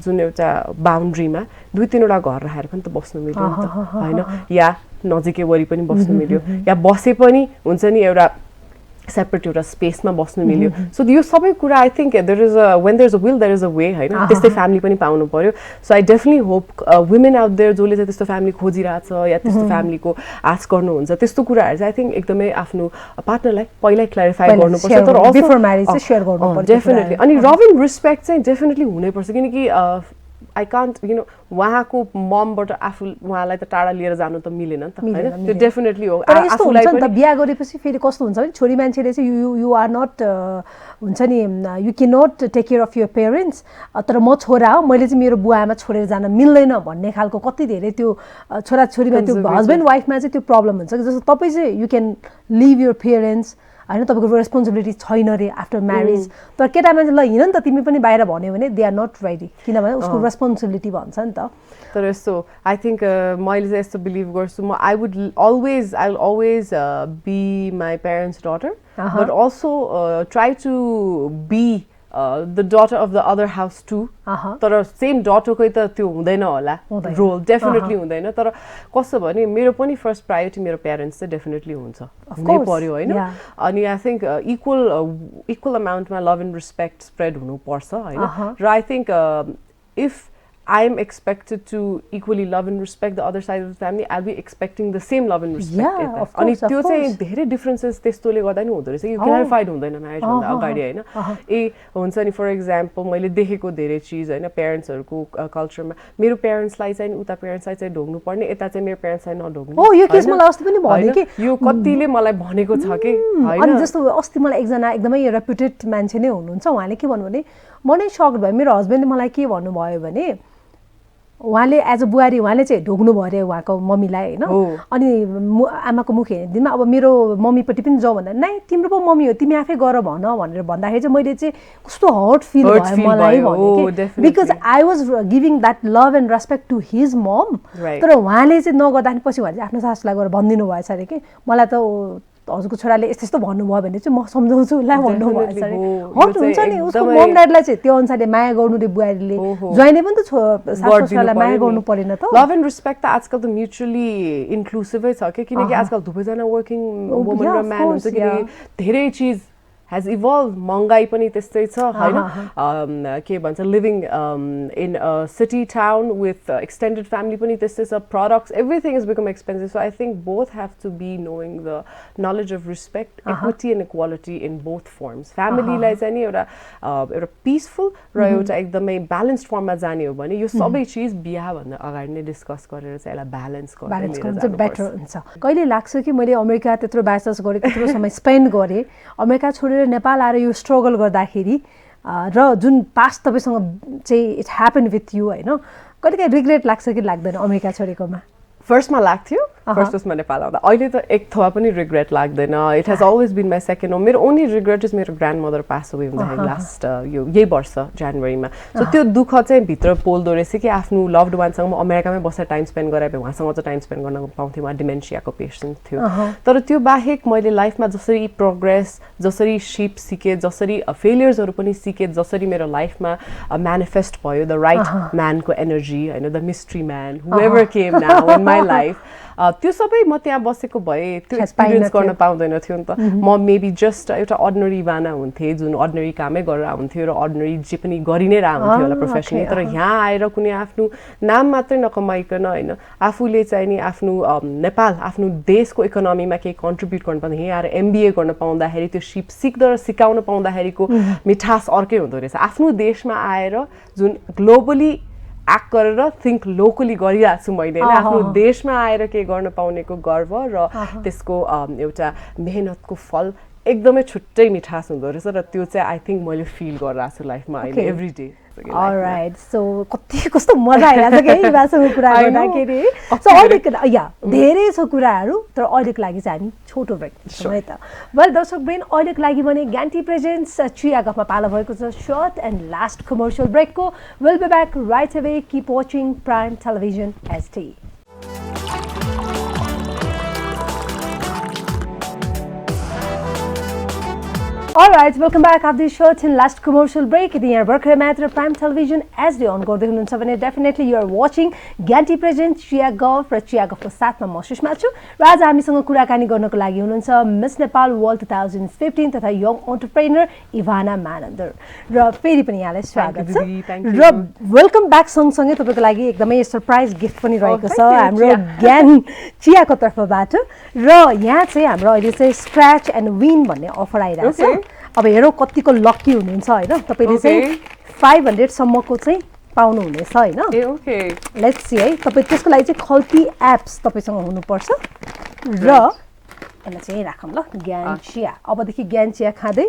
जुन एउटा बाउन्ड्रीमा दुई तीनवटा घर राखेर पनि त बस्नु मिल्यो नि त हैन या नजिकै वरि पनि बस्नु मिल्यो या बसे पनि हुन्छ नि एउटा सेपरेट एउटा स्पेसमा बस्नु मिल्यो सो यो सबै कुरा I think there is a when there is a will there is a way हैन त्यस्तै फ्यामिली पनि पाउनु पर्यो so I definitely hope women out there जसले चाहिँ त्यस्तो फ्यामिली खोजिरहेछ या त्यस्तो फ्यामिलीको आश गर्नुहुन्छ त्यस्तो कुराहरु चाहिँ आई थिंक एकदमै आफ्नो पार्टनरलाई पहिल्यै क्ल्यारिफाई गर्नुपर्छ तर अल्सो बिफोर म्यारेज चाहिँ शेयर गर्नुपर्छ डेफिनेटली अनि लभ एन्ड रिस्पेक्ट चाहिँ डेफिनेटली हुनैपर्छ किनकि I can't, you know, उहाँको ममबाट आफू उहाँलाई त टाढा लिएर जानु त मिलेन नि त हैन त्यो डेफिनेटली हो तर यस्तो हुन्छ नि त बिहे गरेपछि फेरि कस्तो हुन्छ भने छोरी मान्छेले चाहिँ यु आर नट हुन्छ नि you can not take care of your parents तर म छोरा हो मैले चाहिँ मेरो बुवा आमा छोडेर जान मिल्दैन भन्ने खालको कति धेरै त्यो छोरा छोरीमा त्यो हस्बेन्ड वाइफमा चाहिँ त्यो प्रब्लम हुन्छ जस्तो तपाईँ चाहिँ you can live your parents हैन तपाईको रेस्पोन्सिबिलिटी छैन रे आफ्टर म्यारेज तर केटा मान्छे ल हिँड नि त तिमी पनि बाहिर भन्यो भने दे आर नट रेडी किनभने उसको रेस्पोन्सिबिलिटी भन्छ नि त तर यस्तो आई थिंक मैले चाहिँ यस्तो बिलिभ गर्छु म I will always be my parents daughter but also try to be the daughter of the other house to तर सेम डटरकै त त्यो हुँदैन होला रोल डेफिनेटली हुँदैन तर कस्तो भने मेरो पनि फर्स्ट प्रायोरिटी मेरो प्यारेन्ट्स चाहिँ डेफिनेटली हुन्छ हुनै पर्यो होइन अनि आई थिङ्क इक्वल अमाउन्टमा लभ एन्ड रेस्पेक्ट स्प्रेड हुनुपर्छ होइन र I think if I am expected to equally love and respect the other side of the family. I'll be expecting the same love and respect. Yeah, of course. अनि त्यो चाहिँ धेरै differences त्यस्तोले गर्दा नि हुँदो रहेछ यो क्ल्यारिफाइड हुँदैन म्यारेज भन्दा अगाडि होइन ए हुन्छ नि फर एक्जाम्पल मैले देखेको धेरै चिज होइन पेरेन्ट्सहरूको कल्चरमा मेरो पेरेन्ट्सलाई चाहिँ उता पेरेन्ट्सलाई चाहिँ ढोग्नु पर्ने यता चाहिँ मेरो पेरेन्ट्सलाई नढोग्नु यो केस मलाई अस्ति पनि भने कि यो कतिले मलाई भनेको छ कि अनि जस्तो अस्ति मलाई एकजना एकदमै रेप्युटेड मान्छे नै हुनुहुन्छ उहाँले के भन्नु भने म नै सक्ड भयो मेरो हस्बेन्डले मलाई के भन्नुभयो भने उहाँले एज अ बुहारी उहाँले चाहिँ ढोग्नु भयो अरे उहाँको मम्मीलाई होइन अनि आमाको मुख हेर्ने दिनमा अब मेरो मम्मीपट्टि पनि जाउँ भन्दा नै तिम्रो पो मम्मी हो तिमी आफै गर भन भनेर भन्दाखेरि चाहिँ मैले चाहिँ कस्तो हर्ट फिल भयो मलाई भने कि because I was giving that love and respect to his mom तर उहाँले चाहिँ नगर्दाखेरि पछि उहाँले आफ्नो सासूलाई गएर भनिदिनु भएछ अरे कि मलाई त हजुरको छोराले यस्तो यस्तो भन्नुभयो भने चाहिँ म सम्झाउँछु उसलाई भन्नुभएछ अरे हट हुन्छ नि उसको मम ड्याडलाई चाहिँ त्यो अनुसारले माया गर्नु रे बुहारीले ज्वाइँले पनि त छोरालाई माया गर्नु परेन त लभ एन्ड रेस्पेक्ट त आजकल त म्युचुअली इन्क्लुसिभै छ कि किनकि आजकल थुप्रैजना वर्किङ वुमन र म्यान हुन्छ किनकि धेरै चिज has evolved महँगाई पनि त्यस्तै छ हैन के भन्छ living in a city town with extended family पनि त्यस्तै छ products everything is become expensive so I think both have to be knowing the knowledge of respect equity and equality in both firms फ्यामिलीलाई चाहिँ नि एउटा peaceful र एउटा एकदमै ब्यालेन्स्ड फर्ममा जाने हो भने यो सबै चिज बिहाभन्दा अगाडि नै डिस्कस गरेर चाहिँ यसलाई ब्यालेन्स गर्नु बेटर हुन्छ कहिले लाग्छ कि मैले अमेरिका त्यत्रो ब्याचलर्स गरेँ त्यत्रो समय स्पेन्ड गरेँ अमेरिका छोडेर नेपाल आएर यो स्ट्रगल गर्दाखेरि र जुन पास्ट तपाईसँग चाहिँ इट ह्यापन विथ यु हैन कहिलेकाहीँ रिग्रेट लाग्छ कि लाग्दैन अमेरिका छोडेकोमा फर्स्टमा लाग्थ्यो फर्स्ट उसमा नेपाल आउँदा अहिले त एक थोपा पनि रिग्रेट लाग्दैन it has always been my second home मेरो ओन्ली रिग्रेट इज मेरो ग्रान्ड मदर पास अवे हुँदाखेरि लास्ट यो यही वर्ष जनवरीमा सो त्यो दुःख चाहिँ भित्र पोल्दो रहेछ कि आफ्नो लभड वानसँग म अमेरिकामै बसेर टाइम स्पेन्ड गराए उहाँसँग चाहिँ टाइम स्पेन्ड गर्न पाउँथेँ उहाँ डिमेन्सियाको पेसेन्ट थियो तर त्यो बाहेक मैले लाइफमा जसरी प्रोग्रेस जसरी सिप सिकेँ जसरी फेलियर्सहरू पनि सिकेँ जसरी मेरो लाइफमा म्यानिफेस्ट भयो द राइट म्यानको एनर्जी होइन the mystery man whoever came now in my life त्यो सबै म त्यहाँ बसेको भए त्यो एक्सपिरियन्स गर्न पाउँदैन थियो नि त म मेबी जस्ट एउटा अर्डिनरी वाना हुन्थेँ जुन अर्डिनरी कामै गरेर आउँथ्यो र अर्डिनरी जे पनि गरि नै रहन्थ्यो होला प्रोफेसनली तर यहाँ आएर कुनै आफ्नो नाम मात्रै नकमाइकन होइन आफूले चाहिँ नि आफ्नो नेपाल आफ्नो देशको इकोनोमीमा केही कन्ट्रिब्युट गर्नु पाउँदा यहाँ आएर एमबिए गर्न पाउँदाखेरि त्यो सिप सिक्दा र सिकाउन पाउँदाखेरिको मिठास अर्कै हुँदो रहेछ आफ्नो देशमा आएर जुन ग्लोबली एक्ट गरेर थिङ्क लोकली गरिरहेको छु मैले आफ्नो देशमा आएर के गर्न पाउनेको गर्व र त्यसको एउटा मेहनतको फल एकदमै छुट्टै मिठास हुँदो रहेछ र त्यो चाहिँ आई थिङ्क मैले फिल गरिरहेको छु लाइफमा अहिले एभ्री डे अलराइट सो कस्तो मजा आइरहेको छ कि है भाषाको कुरा गर्दाखेरि सो अहिलेको धेरै छ कुराहरू तर अहिलेको लागि चाहिँ हामी छोटो ब्रेक है त वेल दर्शक ब्रेन अहिलेको लागि भने ग्यान्टी प्रेजेन्ट्स चिया गफमा पालो भएको छ सर्ट एन्ड लास्ट कमर्सियल ब्रेकको will be back right away keep watching Prime Television SD Alright, welcome back after the short and last commercial break. The यहाँ भर्खरै मात्र प्राइम टेलिभिजन एसडी अन गर्दै हुनुहुन्छ भने डेफिनेटली यु आर वाचिङ ग्यान्टी present Chiya Guff र चिया गफको साथमा म सुषमा छु र आज हामीसँग कुराकानी गर्नको लागि हुनुहुन्छ मिस नेपाल वर्ल्ड 2015 तथा यङ एन्टरप्रेनर इभाना मानन्दर र फेरि पनि यहाँलाई स्वागत छ र वेलकम ब्याक सँगसँगै तपाईँको लागि एकदमै सरप्राइज गिफ्ट पनि रहेको छ हाम्रो ज्ञान चियाको तर्फबाट र यहाँ चाहिँ हाम्रो अहिले चाहिँ स्क्रैच एन्ड विन भन्ने अफर आइरहेको छ अब हेरौँ कतिको लकी हुनुहुन्छ होइन तपाईँले चाहिँ 500 सम्मको चाहिँ पाउनुहुनेछ होइन लेट्स सी है तपाईँ त्यसको लागि चाहिँ खल्ती एप्स तपाईँसँग हुनुपर्छ र यसलाई चाहिँ राखौँ ल ज्ञान चिया अबदेखि ज्ञान चिया खाँदै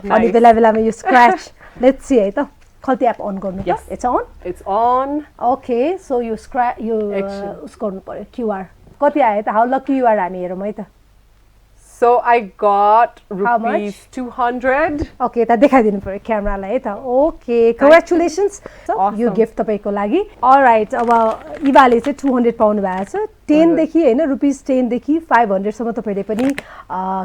अनि बेला बेलामा यो स्क्रैच लेट्स सी है त खल्ती एप अन गर्नु इट्स अन ओके सो यो उस गर्नु पर्यो क्युआर कति आयो त हाउ लकी यु आर हामी हेरौँ है त So I got How much? rupees 200. Okay त देखाइदिनु पर्यो क्यामेरालाई है त ओके कङ्ग्रेचुलेसन्स Awesome. यो गिफ्ट तपाईँको लागि अलराइट अब इभाले चाहिँ 200 पाउनु भएको छ 10 देखि हैन रुपीस 10 देखि 500 सम्म तपाईले पनि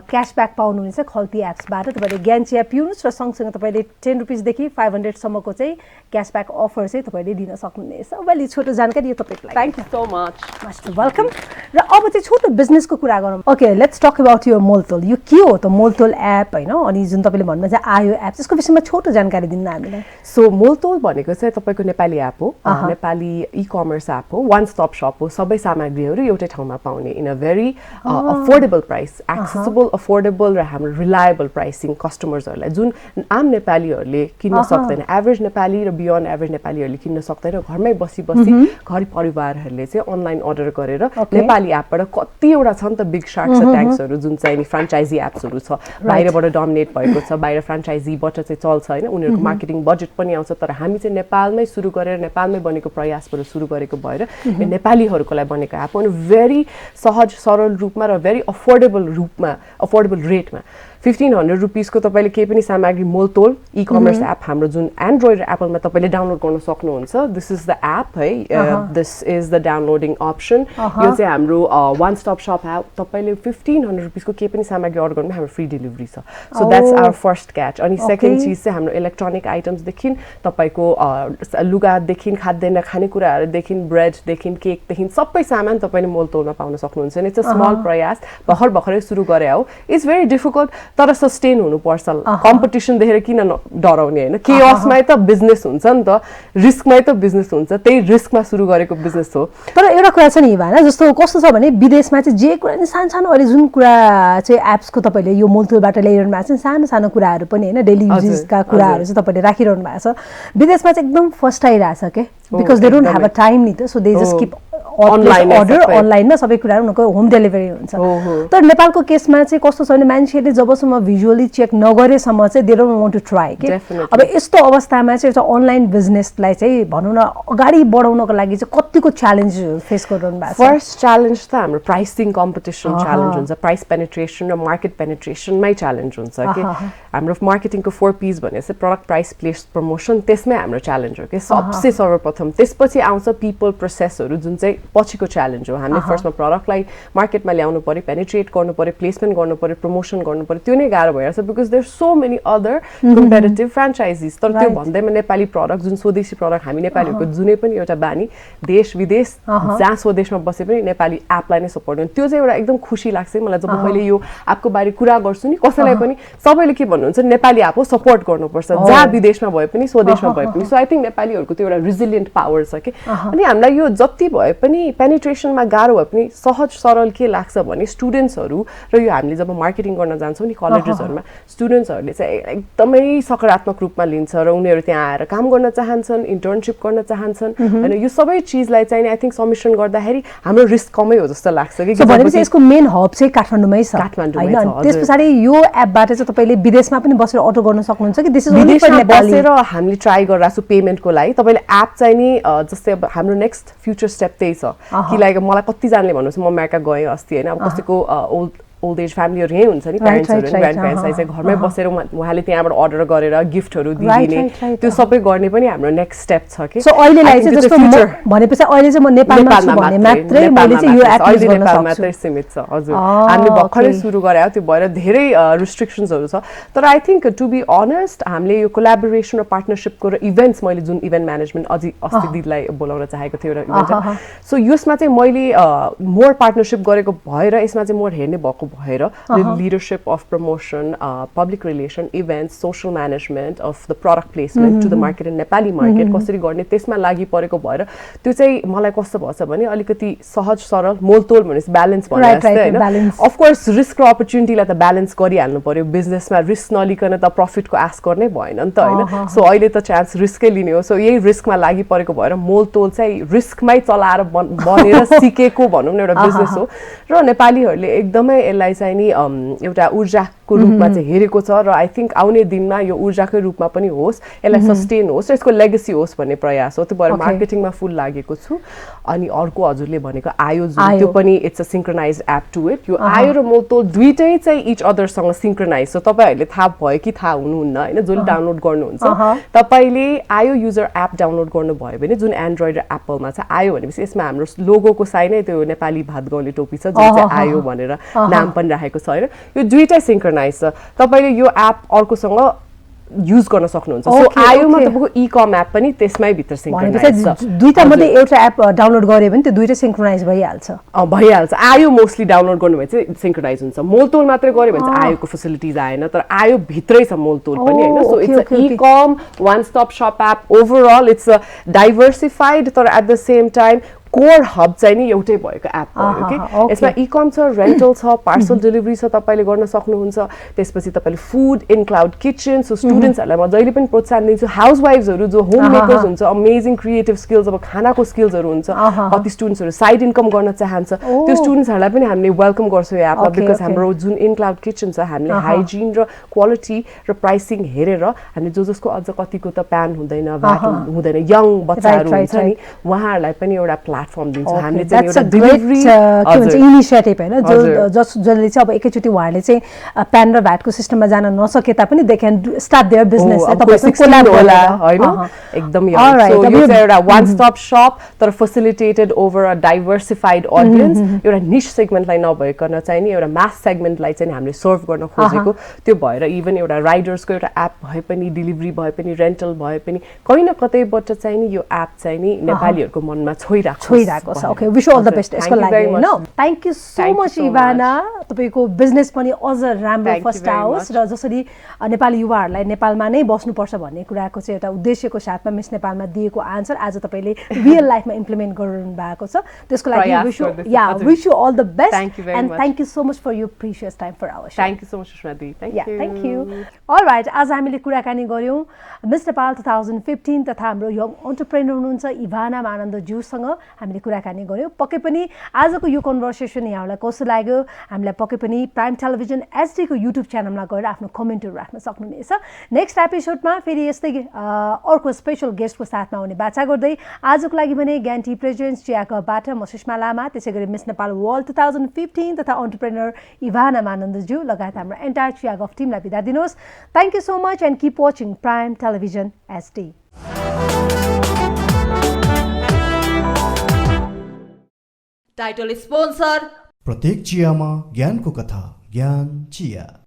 क्याशब्याक पाउनुहुनेछ खल्ती एप्सबाट तपाईले ज्ञान चिया पिउनुस् र सँगसँगै तपाईले 10 रुपीस देखि 500 सम्मको चाहिँ क्याशब्याक अफर चाहिँ तपाईले दिन सक्नुहुनेछ वेल छोटो जानकारी यो तपाईको लागि Thank you so much. Most welcome र अब चाहिँ छोटो बिजनेसको कुरा गरौँ ओके लेट्स टक अबाउट यो मोलतोल यो के हो त मोलतोल एप हैन अनि जुन तपाईले भन्नु चाहिँ आयो एप त्यसको विषयमा छोटो जानकारी दिनु हामीलाई So मोलतोल भनेको चाहिँ तपाईको नेपाली एप हो नेपाली ई-कमर्स एप हो वान स्टप शप हो सबै सामग्रीहरू एउटै ठाउँमा पाउने in a very affordable price accessible affordable र हाम्रो रिलायबल प्राइसिङ कस्टमर्सहरूलाई जुन आम नेपालीहरूले किन्न सक्दैन एभरेज नेपाली र बियोन्ड एभरेज नेपालीहरूले किन्न सक्दैन घरमै बसी बसी घर परिवारहरूले चाहिँ अनलाइन अर्डर गरेर नेपाली एपबाट कतिवटा छ नि त बिग शार्क्स र ट्याङ्क्सहरू जुन चाहिँ नि फ्रान्चाइजी एप्सहरू छ बाहिरबाट डोमिनेट भएको छ बाहिर फ्रान्चाइजीबाट चाहिँ चल्छ हैन उनीहरूको मार्केटिङ बजेट पनि आउँछ तर हामी चाहिँ नेपालमै सुरु गरेर नेपालमै बनेको प्रयासबाट सुरु गरेको भएर नेपालीहरूको लागि बनेको एप हो भेरी सहज सरल रूपमा र भेरी अफोर्डेबल रेटमा 1500 रुपीसको तपाईले केही पनि सामग्री मोलतोल ई-कमर्स एप हाम्रो जुन एन्ड्रोइड र एप्पलमा तपाईले डाउनलोड गर्न सक्नुहुन्छ दिस इज द एप है this is the downloading option यो चाहिँ हाम्रो वान स्टप शप एप तपाईले 1500 रुपीसको केही पनि सामग्री अर्डर गर्नुमा हाम्रो फ्री डेलिभरी छ so that's our first catch अनि सेकेन्ड चीज चाहिँ हाम्रो इलेक्ट्रोनिक आइटम्स देखि तपाईको लुगा देखि खाद्यान्न खानेकुराहरू देखि ब्रेड देखि केक देखि सबै सामान तपाईले मोलतोलमा पाउन सक्नुहुन्छ इट्स अ स्मल प्रयास भर्खरै सुरु गरे हो इट्स भेरी डिफिकल्ट तर सस्टेन हुनुपर्छ कम्पिटिसन देखेर किन डराउने हैन केओसमै त बिजनेस हुन्छ नि त रिस्कमै त बिजनेस हुन्छ त्यही रिस्कमा सुरु गरेको बिजनेस हो तर एउटा कुरा छ नि हैन जस्तो कस्तो छ भने विदेशमा चाहिँ जे कुरा नि सानो अहिले जुन कुरा चाहिँ एप्सको तपाईले यो मोलतोलबाट ल्याइरहनु भएको छ सानो कुराहरू पनि हैन डेली युजेसका कुराहरू चाहिँ तपाईले राखिरहनु भएको छ विदेशमा चाहिँ एकदम फर्स्ट आइरहेछ के because they don't have a time नि त so they just keep order अनलाइनमा सबै कुराहरू उनीहरूको होम डेलिभरी हुन्छ तर नेपालको केसमा चाहिँ कस्तो छ भने मान्छेले जबसम्म भिजुअली चेक नगरेसम्म चाहिँ they don't want to try के अब यस्तो अवस्थामा चाहिँ एउटा अनलाइन बिजनेसलाई चाहिँ भनौँ न अगाडि बढाउनको लागि चाहिँ कतिको च्यालेन्ज फेस गरिरहनु भएको छ फर्स्ट च्यालेन्ज त हाम्रो प्राइसिङ कम्पिटिसन च्यालेन्ज हुन्छ प्राइस पेनिट्रेसन र मार्केट पेनिट्रेसनमै च्यालेन्ज हुन्छ कि हाम्रो मार्केटिङको 4 P's भने चाहिँ प्रडक्ट प्राइस प्लेस प्रमोसन त्यसमै हाम्रो च्यालेन्ज हो कि सबसे सर्वप्रथम त्यसपछि आउँछ पिपल प्रोसेसहरू जुन चाहिँ पछिको च्यालेन्ज हो हामीले फर्स्टमा प्रडक्टलाई मार्केटमा ल्याउनु पर्यो पेनिट्रेट गर्नु पर्यो प्लेसमेन्ट गर्नु पर्यो प्रमोसन गर्नु पर्यो त्यो नै गाह्रो भइरहेछ because there so many other competitive franchises तर त्यो भन्दैमा नेपाली प्रडक्ट जुन स्वदेशी प्रडक्ट हामी नेपालीहरूको जुनै पनि एउटा बानी देश विदेश जहाँ स्वदेशमा बसे पनि नेपाली एपलाई नै सपोर्ट गर्नु त्यो चाहिँ एउटा एकदम खुसी लाग्छ मलाई जब मैले यो एपको बारे कुरा गर्छु नि कसैलाई पनि सबैले के भन्नुहुन्छ नेपाली एप हो सपोर्ट गर्नुपर्छ जहाँ विदेशमा भए पनि स्वदेशमा भए पनि सो आई थिङ्क नेपालीहरूको त्यो एउटा रिजिलियन्ट पावर छ कि अनि हामीलाई यो जति भए पनि पेनिट्रेसनमा गाह्रो भए पनि सहज सरल के लाग्छ भने स्टुडेन्ट्सहरू र यो हामीले जब मार्केटिङ गर्न जान्छौँ नि कलेजेसहरूमा स्टुडेन्ट्सहरूले चाहिँ एकदमै सकारात्मक रूपमा लिन्छ र उनीहरू त्यहाँ आएर काम गर्न चाहन्छन् इन्टर्नसिप गर्न चाहन्छन् होइन यो सबै चिजलाई चाहिँ आई थिङ्क समिसन गर्दाखेरि हाम्रो रिस्क कमै हो जस्तो लाग्छ कि भनेपछि यसको मेन हब चाहिँ काठमाडौँमै छ होइन त्यस पछाडि यो एपबाट चाहिँ तपाईँले विदेशमा पनि बसेर अर्डर गर्न सक्नुहुन्छ कि this is only for Nepali बसेर हामीले ट्राई गरिरहेको छु पेमेन्टको लागि तपाईँले एप चाहिँ नि जस्तै अब हाम्रो नेक्स्ट फ्युचर स्टेप त्यही छ कि लाइक मलाई कतिजनाले भन्नुहोस् म अमेरिका गएँ अस्ति होइन अब कसैको ओल्ड एज फ्यामिलीहरू यहीँ हुन्छ नि प्यारेन्ट्सहरू ग्रान्ड प्यारेन्ट्सलाई चाहिँ घरमै बसेर उहाँले त्यहाँबाट अर्डर गरेर गिफ्टहरू दिइदिने त्यो सबै गर्ने पनि हाम्रो नेक्स्ट स्टेप छ कि सो अहिलेलाई चाहिँ जस्तो भनेपछि अहिले चाहिँ म नेपालमा छु भने मात्रै मैले चाहिँ यो एप युज गर्न सक्छु मात्रै सीमित छ हजुर हामीले भर्खरै सुरु गरे त्यो भएर धेरै रिस्ट्रिक्सन्सहरू छ तर I think to be honest हामीले यो कोलाबोरेसन र पार्टनरसिपको र इभेन्ट्स मैले जुन इभेन्ट म्यानेजमेन्ट अस्ति दिदीलाई बोलाउन चाहेको थिएँ एउटा इभेन्ट सो यसमा चाहिँ मैले मोर पार्टनरसिप गरेको भएर यसमा चाहिँ मोर हेर्ने भएको भएर leadership of promotion public relation events social management of the product placement to the market and Nepali market कसरी गर्ने त्यसमा लागि परेको भएर त्यो चाहिँ मलाई कस्तो भएछ भने अलिकति सहज सरल मोलतोल भनेपछि ब्यालेन्स भने जस्तै होइन अफकोर्स रिस्क र अपर्च्युनिटीलाई त ब्यालेन्स गरिहाल्नु पर्यो बिजनेसमा रिस्क नलिकन त प्रफिटको आश गर्ने भएन नि त होइन सो अहिले त चान्स रिस्कै लिने हो सो यही रिस्कमा लागि परेको भएर मोलतोल चाहिँ रिस्कमै चलाएर बनेर सिकेको भनौँ न एउटा बिजनेस हो र नेपालीहरूले एकदमै यसलाई चाहिँ नि एउटा ऊर्जा को रूपमा चाहिँ हेरेको छ र आई थिंक आउने दिनमा यो ऊर्जाकै रूपमा पनि होस्, यसलाई सस्टेन होस् र यसको लेगेसी होस् भन्ने प्रयास हो। त्यो भएर मार्केटिङमा फुल लागेको छु। अनि अर्को हजुरले भनेको आयो जुन त्यो पनि it's a synchronised app to it. यो आयो र मोलतोल दुईटै चाहिँ इच अदरसँग सिंक्रोनाइज। सो तपाईहरुले थाहा भयो कि थाहा हुनुहुन्न हैन, जसले डाउनलोड गर्नुहुन्छ तपाईले आयो युजर एप डाउनलोड गर्नु भयो भने जुन एन्ड्रोइड र एप्पलमा छ आयो भनेपछि यसमा हाम्रो लोगोको साइनै त्यो नेपाली भात गाउँले टोपी छ जुन चाहिँ आयो भनेर नाम पनि राखेको छ हैन। यो दुईटै सिंक्रोनाइज छ। तपाईले यो एप अर्कोसँग युज गर्न सक्नुहुन्छ। सो आयोमा तपाईको ई-कम एप पनि त्यसमै भित्र सिंक्रोनाइज छ। दुईटा मध्ये एउटा एप डाउनलोड गरे भने त्यो दुईटै सिंक्रोनाइज भइहाल्छ। भइहाल्छ। आयो मोस्टली डाउनलोड गर्नु भए चाहिँ सिंक्रोनाइज हुन्छ। मोलतोल मात्रै गर्यो भने चाहिँ आयोको फेसिलिटिज आएन, तर आयो भित्रै छ मोलतोल पनि हैन। So it's a e-com one stop shop app. Overall it's a diversified तर at the same time core hub चाहिँ नि एउटै भएको एप भयो कि। यसमा ई-कम छ, रेन्टल छ, पार्सल डेलिभरी छ, तपाईले गर्न सक्नुहुन्छ। त्यसपछि तपाईले food in cloud kitchen. So स्टुडेन्ट्सहरुलाई म जहिले पनि प्रोत्साहन दिन्छु, हाउसवाइफ्सहरु जो होम मेकर्स हुन्छ, अमेजिङ क्रिएटिभ स्किल्स, अब खानाको स्किल्सहरु हुन्छ, कति स्टुडेन्ट्सहरु साइड इन्कम गर्न चाहन्छ, त्यो स्टुडेन्ट्सहरुलाई पनि हामीले वेलकम गर्छौँ यो एपमा। बिकज हाम्रो जुन इन क्लाउड किचन छ हामीले हाइजिन र क्वालिटी र प्राइसिङ हेरेर हामीले जसको अझ कतिको त प्यान हुँदैन, भ्याक्युम हुँदैन, यङ बच्चाहरु हुन्छ नि उहाँहरुलाई पनि एउटा प्लेटफर्म दिन्छौँ हामीले चाहिँ एउटा डेलिभरी के भन्छ इनिसिएटिभ हैन। जसले चाहिँ अब एकैचोटी उहाँहरूले चाहिँ प्यान र भ्याटको सिस्टममा जान नसके तापनि they can start their business. तपाईसँग कोल्याब होला हैन, एकदम यो चाहिँ एउटा वान स्टप शप तर facilitated over a diversified audience. एउटा निश सेगमेन्टलाई नभइकन चाहिँ नि एउटा मास सेगमेन्टलाई चाहिँ हामीले सर्भ गर्न खोजेको। त्यो भएर इभन एउटा राइडर्सको एउटा एप भए पनि, डिलिभरी भए पनि, रेन्टल भए पनि कहीं न कतैबाट चाहिँ नि यो एप चाहिँ नि नेपालीहरुको मनमा छोइराख्छ। Okay, wish you all the best यसको लागि हैन। Thank you so much Ivana. तपाईको बिजनेस पनि अझ राम्रो फर्स्ट आओस् र जसरी नेपाली युवाहरुलाई नेपालमा नै बस्नुपर्छ भन्ने कुराको चाहिँ एउटा उद्देश्यको साथमा मिस नेपालमा दिएको आन्सर आज तपाईले रियल लाइफमा इम्प्लिमेन्ट गर्नु भएको छ। त्यसको लागि wish you all the best and thank you so much for your precious time for our show. Thank you so much Sushma the. Thank you. All right, आज हामीले कुराकानी गर्यौं मिस नेपाल 2015 तथा हाम्रो यङ एन्टरप्रेन्योर हुनुहुन्छ इभाना मानन्द ज्यूसँग हामीले कुराकानी गर्यौं। पक्कै पनि आजको यो कन्भर्सेसन यहाँलाई कस्तो लाग्यो हामीलाई पक्कै पनि प्राइम टेलिभिजन एचडी को युट्युब च्यानलमा गएर आफ्नो कमेन्टहरु राख्न सक्नुहुनेछ। नेक्स्ट एपिसोडमा फेरि यस्तै अर्को स्पेशल गेस्टको साथमा आउने बाचा गर्दै आजको लागि भने ज्ञान टी प्रेजेन्ट्स चिया गफबाट म सुषमा लामा, त्यसैगरी मिस नेपाल वर्ल्ड 2015 तथा एन्टरप्रेन्योर इभाना मानन्द ज्यू लगायत हाम्रो एन्टायर चिया गफ टिमलाई बिदा दिनुहोस्। Thank you so much and keep watching Prime television HD. Title sponsor प्रत्येक चियामा ज्ञानको कथा, ज्ञान चिया।